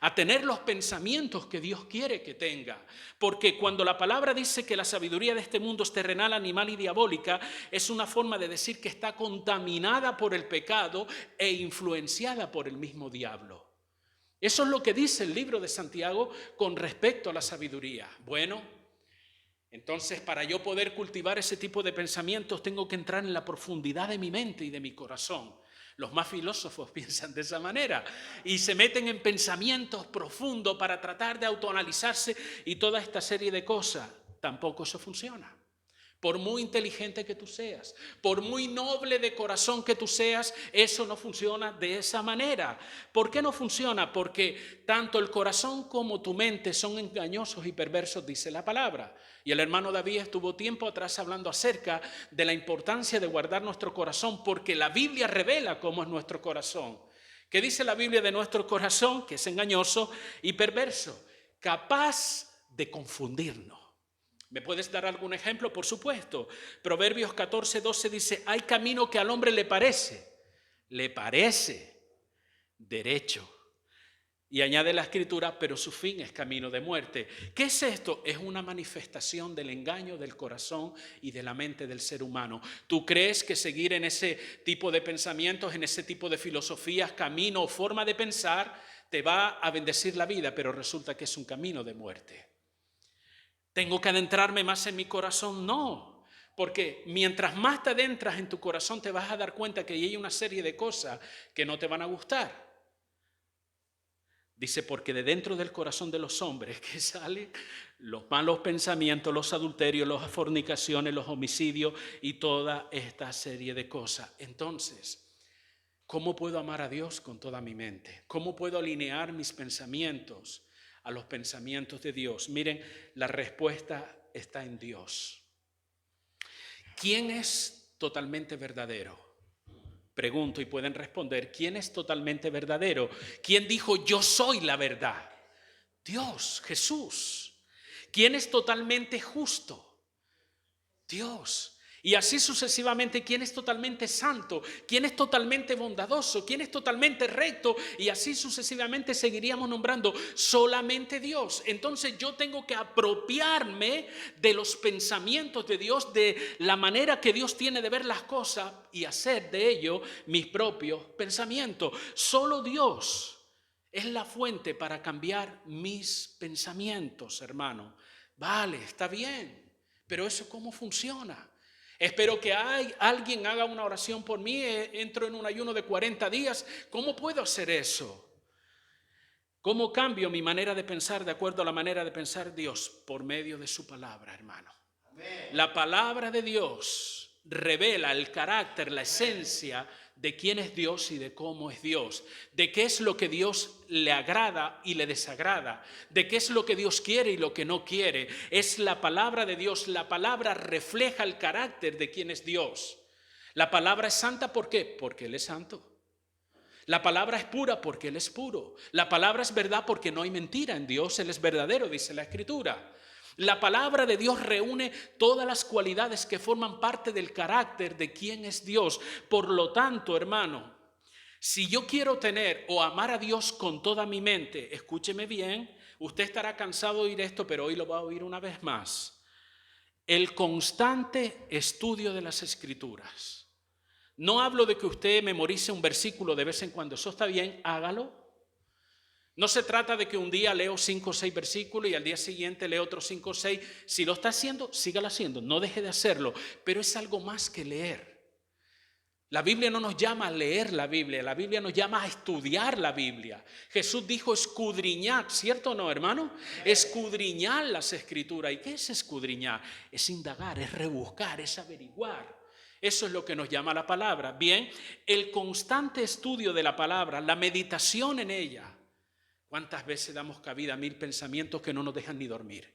a tener los pensamientos que Dios quiere que tenga. Porque cuando la palabra dice que la sabiduría de este mundo es terrenal, animal y diabólica, es una forma de decir que está contaminada por el pecado e influenciada por el mismo diablo. Eso es lo que dice el libro de Santiago con respecto a la sabiduría. Bueno, entonces para yo poder cultivar ese tipo de pensamientos tengo que entrar en la profundidad de mi mente y de mi corazón. Los más filósofos piensan de esa manera y se meten en pensamientos profundos para tratar de autoanalizarse y toda esta serie de cosas. Tampoco eso funciona. Por muy inteligente que tú seas, por muy noble de corazón que tú seas, eso no funciona de esa manera. ¿Por qué no funciona? Porque tanto el corazón como tu mente son engañosos y perversos, dice la palabra. Y el hermano David estuvo tiempo atrás hablando acerca de la importancia de guardar nuestro corazón, porque la Biblia revela cómo es nuestro corazón. ¿Qué dice la Biblia de nuestro corazón? Que es engañoso y perverso, capaz de confundirnos. ¿Me puedes dar algún ejemplo? Por supuesto. Proverbios 14:12 dice, hay camino que al hombre le parece derecho, Y añade la Escritura, pero su fin es camino de muerte. ¿Qué es esto? Es una manifestación del engaño del corazón y de la mente del ser humano. Tú crees que seguir en ese tipo de pensamientos, en ese tipo de filosofías, camino o forma de pensar, te va a bendecir la vida, pero resulta que es un camino de muerte. ¿Tengo que adentrarme más en mi corazón? No, porque mientras más te adentras en tu corazón te vas a dar cuenta que hay una serie de cosas que no te van a gustar. Dice, porque de dentro del corazón de los hombres que salen los malos pensamientos, los adulterios, las fornicaciones, los homicidios y toda esta serie de cosas. Entonces, ¿cómo puedo amar a Dios con toda mi mente? ¿Cómo puedo alinear mis pensamientos a los pensamientos de Dios? Miren, la respuesta está en Dios. ¿Quién es totalmente verdadero? Pregunto y pueden responder, ¿quién es totalmente verdadero? ¿Quién dijo yo soy la verdad? Dios, Jesús. ¿Quién es totalmente justo? Dios. Y así sucesivamente, ¿quién es totalmente santo? ¿Quién es totalmente bondadoso? ¿Quién es totalmente recto? Y así sucesivamente seguiríamos nombrando solamente Dios. Entonces yo tengo que apropiarme de los pensamientos de Dios, de la manera que Dios tiene de ver las cosas y hacer de ello mis propios pensamientos. Solo Dios es la fuente para cambiar mis pensamientos, hermano. Vale, está bien, pero ¿eso cómo funciona? Espero que alguien haga una oración por mí, entro en un ayuno de 40 días. ¿Cómo puedo hacer eso? ¿Cómo cambio mi manera de pensar de acuerdo a la manera de pensar Dios? Por medio de su palabra, hermano. Amén. La palabra de Dios revela el carácter, la esencia de quién es Dios y de cómo es Dios, de qué es lo que Dios le agrada y le desagrada, de qué es lo que Dios quiere y lo que no quiere. Es la palabra de Dios, la palabra refleja el carácter de quién es Dios. La palabra es santa, ¿por qué? Porque Él es santo. La palabra es pura porque Él es puro. La palabra es verdad porque no hay mentira en Dios, Él es verdadero, dice la Escritura. La palabra de Dios reúne todas las cualidades que forman parte del carácter de quién es Dios. Por lo tanto, hermano, si yo quiero tener o amar a Dios con toda mi mente, escúcheme bien, usted estará cansado de oír esto, pero hoy lo va a oír una vez más. El constante estudio de las Escrituras. No hablo de que usted memorice un versículo de vez en cuando, eso está bien, hágalo. No se trata de que un día leo 5 o 6 versículos y al día siguiente leo otros 5 o 6. Si lo está haciendo, sígalo haciendo, no deje de hacerlo, pero es algo más que leer. La Biblia no nos llama a leer la Biblia nos llama a estudiar la Biblia. Jesús dijo escudriñar, ¿cierto o no, hermano? Escudriñar las Escrituras. ¿Y qué es escudriñar? Es indagar, es rebuscar, es averiguar. Eso es lo que nos llama la palabra. Bien, el constante estudio de la palabra, la meditación en ella. ¿Cuántas veces damos cabida a 1000 pensamientos que no nos dejan ni dormir?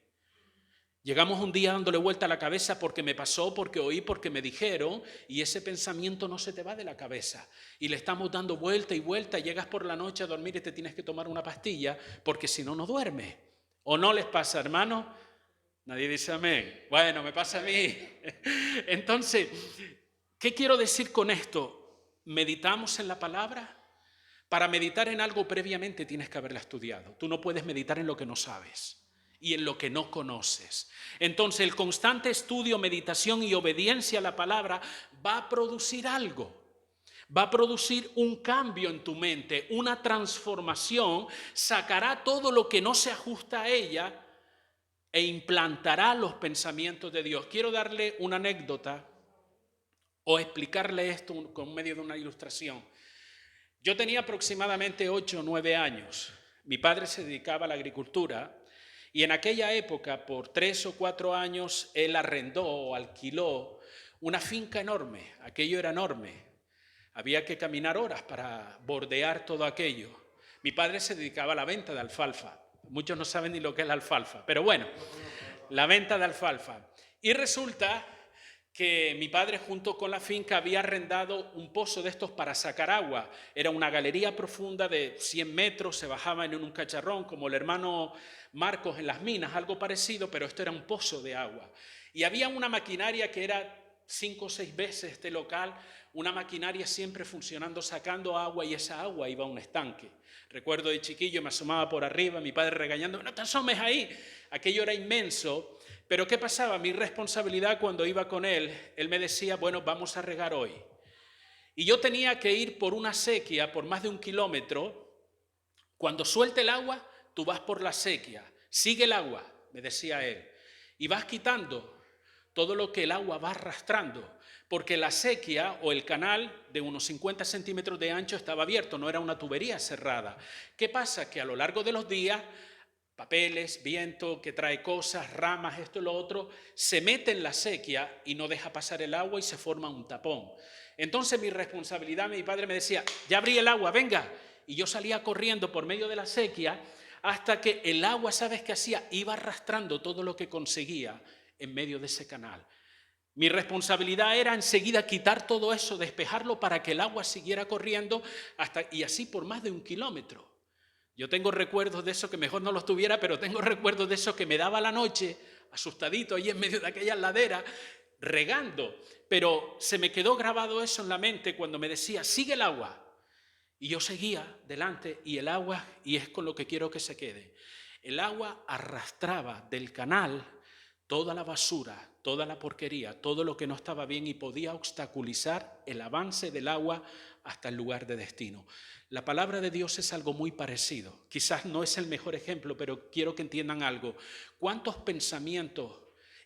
Llegamos un día dándole vuelta a la cabeza porque me pasó, porque oí, porque me dijeron, y ese pensamiento no se te va de la cabeza. Y le estamos dando vuelta y vuelta, y llegas por la noche a dormir y te tienes que tomar una pastilla, porque si no, no duermes. ¿O no les pasa, hermano? Nadie dice amén. Bueno, me pasa a mí. Entonces, ¿qué quiero decir con esto? ¿Meditamos en la palabra? Para meditar en algo previamente tienes que haberla estudiado. Tú no puedes meditar en lo que no sabes y en lo que no conoces. Entonces, el constante estudio, meditación y obediencia a la palabra va a producir algo. Va a producir un cambio en tu mente, una transformación, sacará todo lo que no se ajusta a ella e implantará los pensamientos de Dios. Quiero darle una anécdota o explicarle esto con medio de una ilustración. Yo tenía aproximadamente 8 o 9 años. Mi padre se dedicaba a la agricultura y en aquella época, por 3 o 4 años, él arrendó o alquiló una finca enorme. Aquello era enorme. Había que caminar horas para bordear todo aquello. Mi padre se dedicaba a la venta de alfalfa. Muchos no saben ni lo que es la alfalfa, pero bueno, la venta de alfalfa. Y resulta que mi padre junto con la finca había arrendado un pozo de estos para sacar agua. Era una galería profunda de 100 metros, se bajaba en un cacharrón como el hermano Marcos en las minas, algo parecido, pero esto era un pozo de agua. Y había una maquinaria que era 5 o 6 veces este local, una maquinaria siempre funcionando, sacando agua, y esa agua iba a un estanque. Recuerdo de chiquillo, me asomaba por arriba, mi padre regañando, no te asomes ahí. Aquello era inmenso, pero ¿qué pasaba? Mi responsabilidad cuando iba con él me decía, bueno, vamos a regar hoy. Y yo tenía que ir por una sequía por más de 1 kilómetro. Cuando suelte el agua, tú vas por la sequía, sigue el agua, me decía él, y vas quitando todo lo que el agua va arrastrando, porque la sequía o el canal de unos 50 centímetros de ancho estaba abierto, no era una tubería cerrada. ¿Qué pasa? Que a lo largo de los días, papeles, viento que trae cosas, ramas, esto y lo otro, se mete en la sequía y no deja pasar el agua y se forma un tapón. Entonces mi responsabilidad, mi padre me decía, ya abrí el agua, venga. Y yo salía corriendo por medio de la sequía hasta que el agua, ¿sabes qué hacía? Iba arrastrando todo lo que conseguía en medio de ese canal. Mi responsabilidad era enseguida quitar todo eso, despejarlo para que el agua siguiera corriendo y así por más de 1 kilómetro. Yo tengo recuerdos de eso que mejor no los tuviera, pero tengo recuerdos de eso que me daba la noche, asustadito ahí en medio de aquella ladera, regando. Pero se me quedó grabado eso en la mente cuando me decía, sigue el agua. Y yo seguía delante y el agua, y es con lo que quiero que se quede, el agua arrastraba del canal toda la basura, toda la porquería, todo lo que no estaba bien y podía obstaculizar el avance del agua hasta el lugar de destino. La palabra de Dios es algo muy parecido. Quizás no es el mejor ejemplo, pero quiero que entiendan algo. ¿Cuántos pensamientos,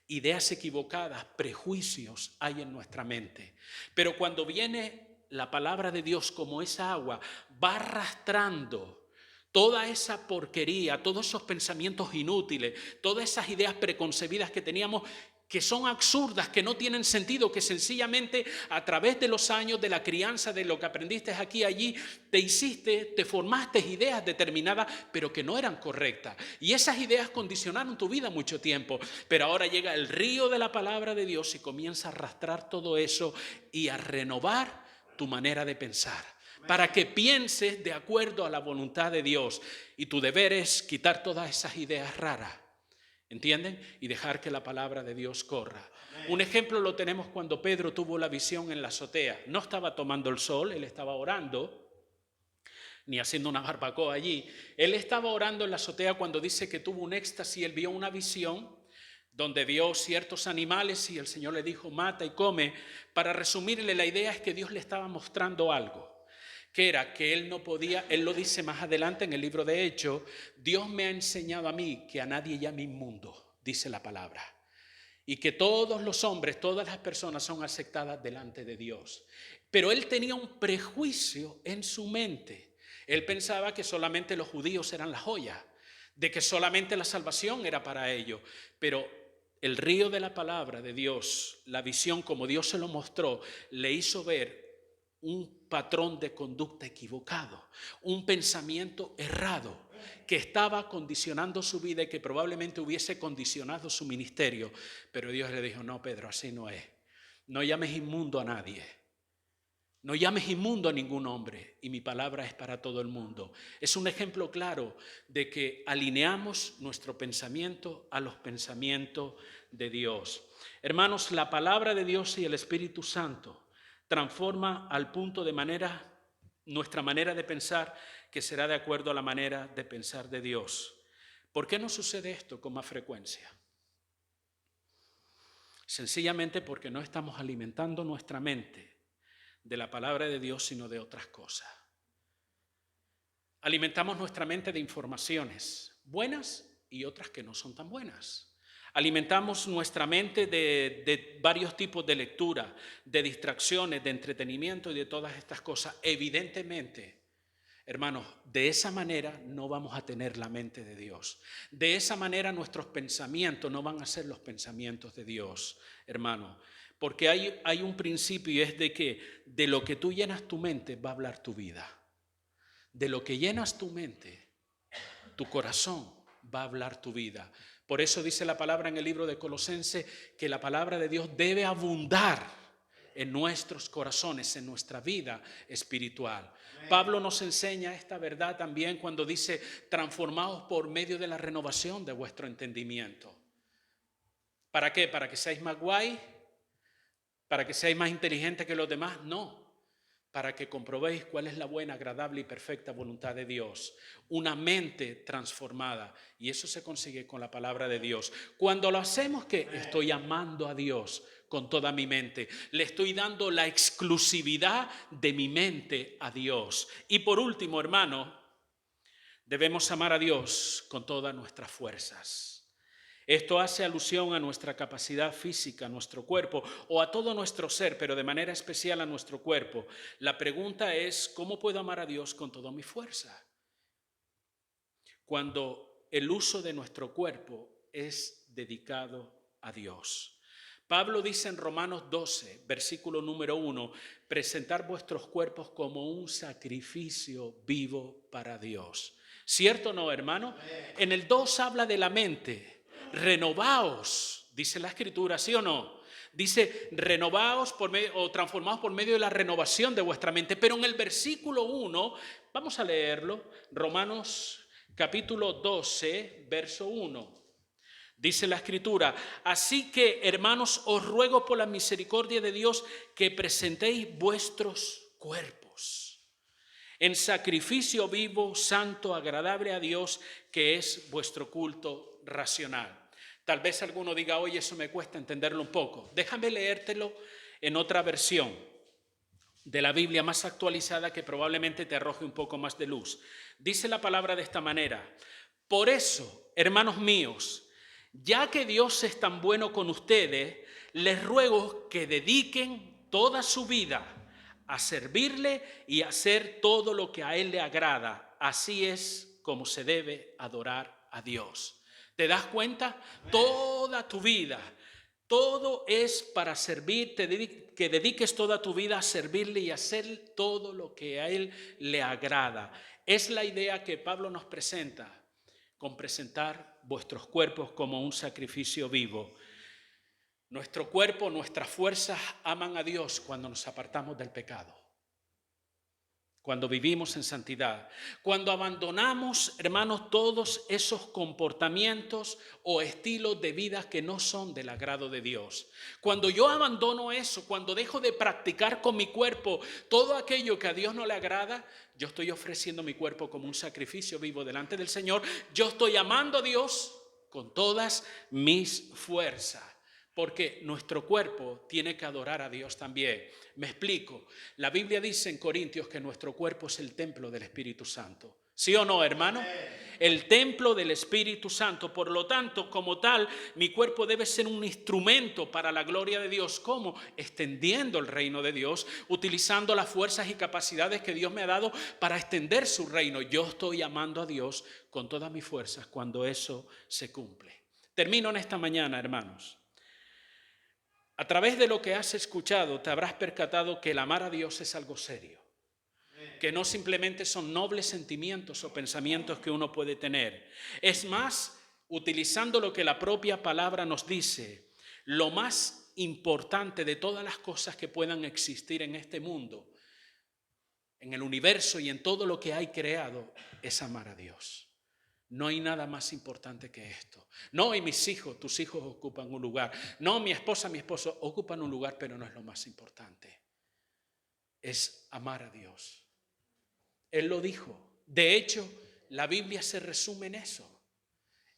ideas equivocadas, prejuicios hay en nuestra mente? Pero cuando viene la palabra de Dios como esa agua, va arrastrando toda esa porquería, todos esos pensamientos inútiles, todas esas ideas preconcebidas que teníamos, que son absurdas, que no tienen sentido, que sencillamente a través de los años, de la crianza, de lo que aprendiste aquí y allí, te formaste ideas determinadas, pero que no eran correctas. Y esas ideas condicionaron tu vida mucho tiempo. Pero ahora llega el río de la palabra de Dios y comienza a arrastrar todo eso y a renovar tu manera de pensar, para que pienses de acuerdo a la voluntad de Dios. Y tu deber es quitar todas esas ideas raras, ¿entienden? Y dejar que la palabra de Dios corra. Un ejemplo lo tenemos cuando Pedro tuvo la visión en la azotea. No estaba tomando el sol, él estaba orando, ni haciendo una barbacoa allí. Él estaba orando en la azotea cuando dice que tuvo un éxtasis. Él vio una visión donde vio ciertos animales y el Señor le dijo, mata y come. Para resumirle, la idea es que Dios le estaba mostrando algo, que era que él no podía, él lo dice más adelante en el libro de Hechos, Dios me ha enseñado a mí que a nadie llame inmundo, dice la palabra, y que todos los hombres, todas las personas son aceptadas delante de Dios. Pero él tenía un prejuicio en su mente. Él pensaba que solamente los judíos eran la joya, de que solamente la salvación era para ellos. Pero el río de la palabra de Dios, la visión como Dios se lo mostró, le hizo ver un patrón de conducta equivocado, un pensamiento errado que estaba condicionando su vida y que probablemente hubiese condicionado su ministerio. Pero Dios le dijo, no, Pedro, así no es. No llames inmundo a nadie. No llames inmundo a ningún hombre, y mi palabra es para todo el mundo. Es un ejemplo claro de que alineamos nuestro pensamiento a los pensamientos de Dios. Hermanos, la palabra de Dios y el Espíritu Santo transforma al punto de nuestra manera de pensar, que será de acuerdo a la manera de pensar de Dios. ¿Por qué no sucede esto con más frecuencia? Sencillamente porque no estamos alimentando nuestra mente de la palabra de Dios, sino de otras cosas. Alimentamos nuestra mente de informaciones buenas y otras que no son tan buenas. Alimentamos nuestra mente de varios tipos de lectura, de distracciones, de entretenimiento y de todas estas cosas. Evidentemente, hermanos, de esa manera no vamos a tener la mente de Dios. De esa manera nuestros pensamientos no van a ser los pensamientos de Dios, hermanos. Porque hay un principio, y es de que de lo que tú llenas tu mente va a hablar tu vida. De lo que llenas tu mente, tu corazón va a hablar tu vida. Por eso dice la palabra en el libro de Colosenses que la palabra de Dios debe abundar en nuestros corazones, en nuestra vida espiritual. Pablo nos enseña esta verdad también cuando dice, transformados por medio de la renovación de vuestro entendimiento. ¿Para qué? ¿Para que seáis más guay? para que seáis más inteligentes que los demás, no. Para que comprobéis cuál es la buena, agradable y perfecta voluntad de Dios. Una mente transformada. Y eso se consigue con la palabra de Dios. Cuando lo hacemos, ¿qué? Estoy amando a Dios con toda mi mente. Le estoy dando la exclusividad de mi mente a Dios. Y por último, hermano, debemos amar a Dios con todas nuestras fuerzas. Esto hace alusión a nuestra capacidad física, a nuestro cuerpo o a todo nuestro ser, pero de manera especial a nuestro cuerpo. La pregunta es, ¿cómo puedo amar a Dios con toda mi fuerza? Cuando el uso de nuestro cuerpo es dedicado a Dios. Pablo dice en Romanos 12, versículo número 1, presentar vuestros cuerpos como un sacrificio vivo para Dios. ¿Cierto o no, hermano? En el 2 habla de la mente. Renovaos, dice la Escritura, ¿sí o no? Dice, renovaos o transformaos por medio de la renovación de vuestra mente. Pero en el versículo 1, vamos a leerlo, Romanos capítulo 12, verso 1. Dice la Escritura, así que, hermanos, os ruego por la misericordia de Dios que presentéis vuestros cuerpos en sacrificio vivo, santo, agradable a Dios, que es vuestro culto racional. Tal vez alguno diga, oye, eso me cuesta entenderlo un poco. Déjame leértelo en otra versión de la Biblia más actualizada que probablemente te arroje un poco más de luz. Dice la palabra de esta manera, por eso, hermanos míos, ya que Dios es tan bueno con ustedes, les ruego que dediquen toda su vida a servirle y a hacer todo lo que a Él le agrada. Así es como se debe adorar a Dios. ¿Te das cuenta? Toda tu vida, todo es para servir, que dediques toda tu vida a servirle y a hacer todo lo que a Él le agrada. Es la idea que Pablo nos presenta con presentar vuestros cuerpos como un sacrificio vivo. Nuestro cuerpo, nuestras fuerzas aman a Dios cuando nos apartamos del pecado, cuando vivimos en santidad, cuando abandonamos, hermanos, todos esos comportamientos o estilos de vida que no son del agrado de Dios. Cuando yo abandono eso, cuando dejo de practicar con mi cuerpo todo aquello que a Dios no le agrada, yo estoy ofreciendo mi cuerpo como un sacrificio vivo delante del Señor. Yo estoy amando a Dios con todas mis fuerzas. Porque nuestro cuerpo tiene que adorar a Dios también. Me explico. La Biblia dice en Corintios que nuestro cuerpo es el templo del Espíritu Santo. ¿Sí o no, hermano? El templo del Espíritu Santo. Por lo tanto, como tal, mi cuerpo debe ser un instrumento para la gloria de Dios. ¿Cómo? Extendiendo el reino de Dios, utilizando las fuerzas y capacidades que Dios me ha dado para extender su reino. Yo estoy amando a Dios con todas mis fuerzas cuando eso se cumple. Termino en esta mañana, hermanos. A través de lo que has escuchado, te habrás percatado que el amar a Dios es algo serio, que no simplemente son nobles sentimientos o pensamientos que uno puede tener. Es más, utilizando lo que la propia palabra nos dice, lo más importante de todas las cosas que puedan existir en este mundo, en el universo y en todo lo que hay creado, es amar a Dios. No hay nada más importante que esto. No, y mis hijos, tus hijos ocupan un lugar. No, mi esposa, mi esposo ocupan un lugar, pero no es lo más importante. Es amar a Dios. Él lo dijo. De hecho, la Biblia se resume en eso.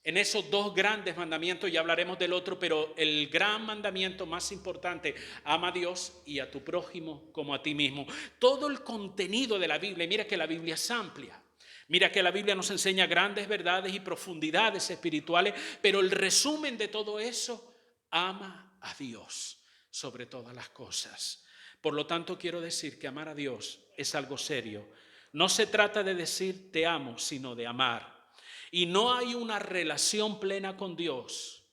En esos dos grandes mandamientos, ya hablaremos del otro, pero el gran mandamiento más importante, ama a Dios y a tu prójimo como a ti mismo. Todo el contenido de la Biblia, y mira que la Biblia es amplia. Mira que la Biblia nos enseña grandes verdades y profundidades espirituales, pero el resumen de todo eso, ama a Dios sobre todas las cosas. Por lo tanto, quiero decir que amar a Dios es algo serio. No se trata de decir te amo, sino de amar. Y no hay una relación plena con Dios.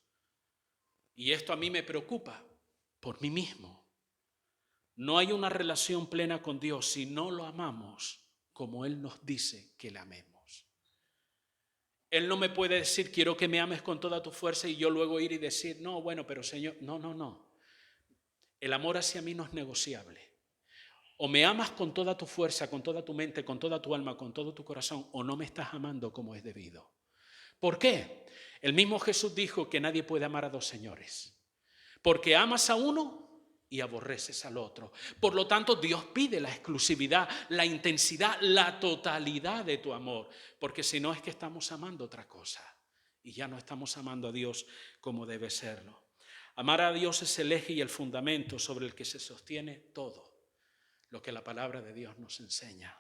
Y esto a mí me preocupa por mí mismo. No hay una relación plena con Dios si no lo amamos como Él nos dice que le amemos. Él no me puede decir, quiero que me ames con toda tu fuerza y yo luego ir y decir, no, bueno, pero Señor, no. El amor hacia mí no es negociable. O me amas con toda tu fuerza, con toda tu mente, con toda tu alma, con todo tu corazón, o no me estás amando como es debido. ¿Por qué? El mismo Jesús dijo que nadie puede amar a dos señores. Porque amas a uno y aborreces al otro. Por lo tanto, Dios pide la exclusividad, la intensidad, la totalidad de tu amor, porque si no es que estamos amando otra cosa y ya no estamos amando a Dios como debe serlo. Amar a Dios es el eje y el fundamento sobre el que se sostiene todo lo que la palabra de Dios nos enseña.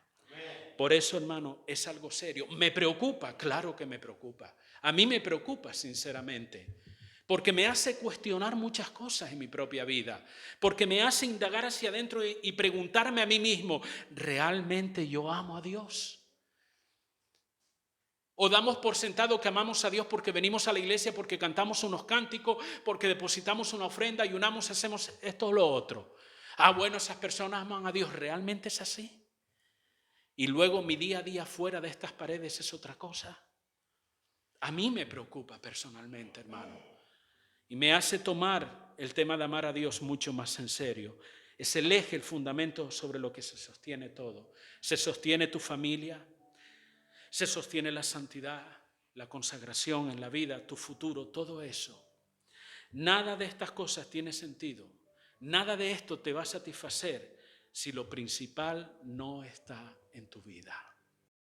Por eso, hermano, es algo serio. ¿Me preocupa? Claro que me preocupa. A mí me preocupa, sinceramente, porque me hace cuestionar muchas cosas en mi propia vida, porque me hace indagar hacia adentro y preguntarme a mí mismo, ¿realmente yo amo a Dios? ¿O damos por sentado que amamos a Dios porque venimos a la iglesia, porque cantamos unos cánticos, porque depositamos una ofrenda, ayunamos, hacemos esto o lo otro? Ah, bueno, esas personas aman a Dios. ¿Realmente es así? Y luego mi día a día fuera de estas paredes es otra cosa. A mí me preocupa personalmente, hermano. Y me hace tomar el tema de amar a Dios mucho más en serio. Es el eje, el fundamento sobre lo que se sostiene todo. Se sostiene tu familia, se sostiene la santidad, la consagración en la vida, tu futuro, todo eso. Nada de estas cosas tiene sentido. Nada de esto te va a satisfacer si lo principal no está en tu vida.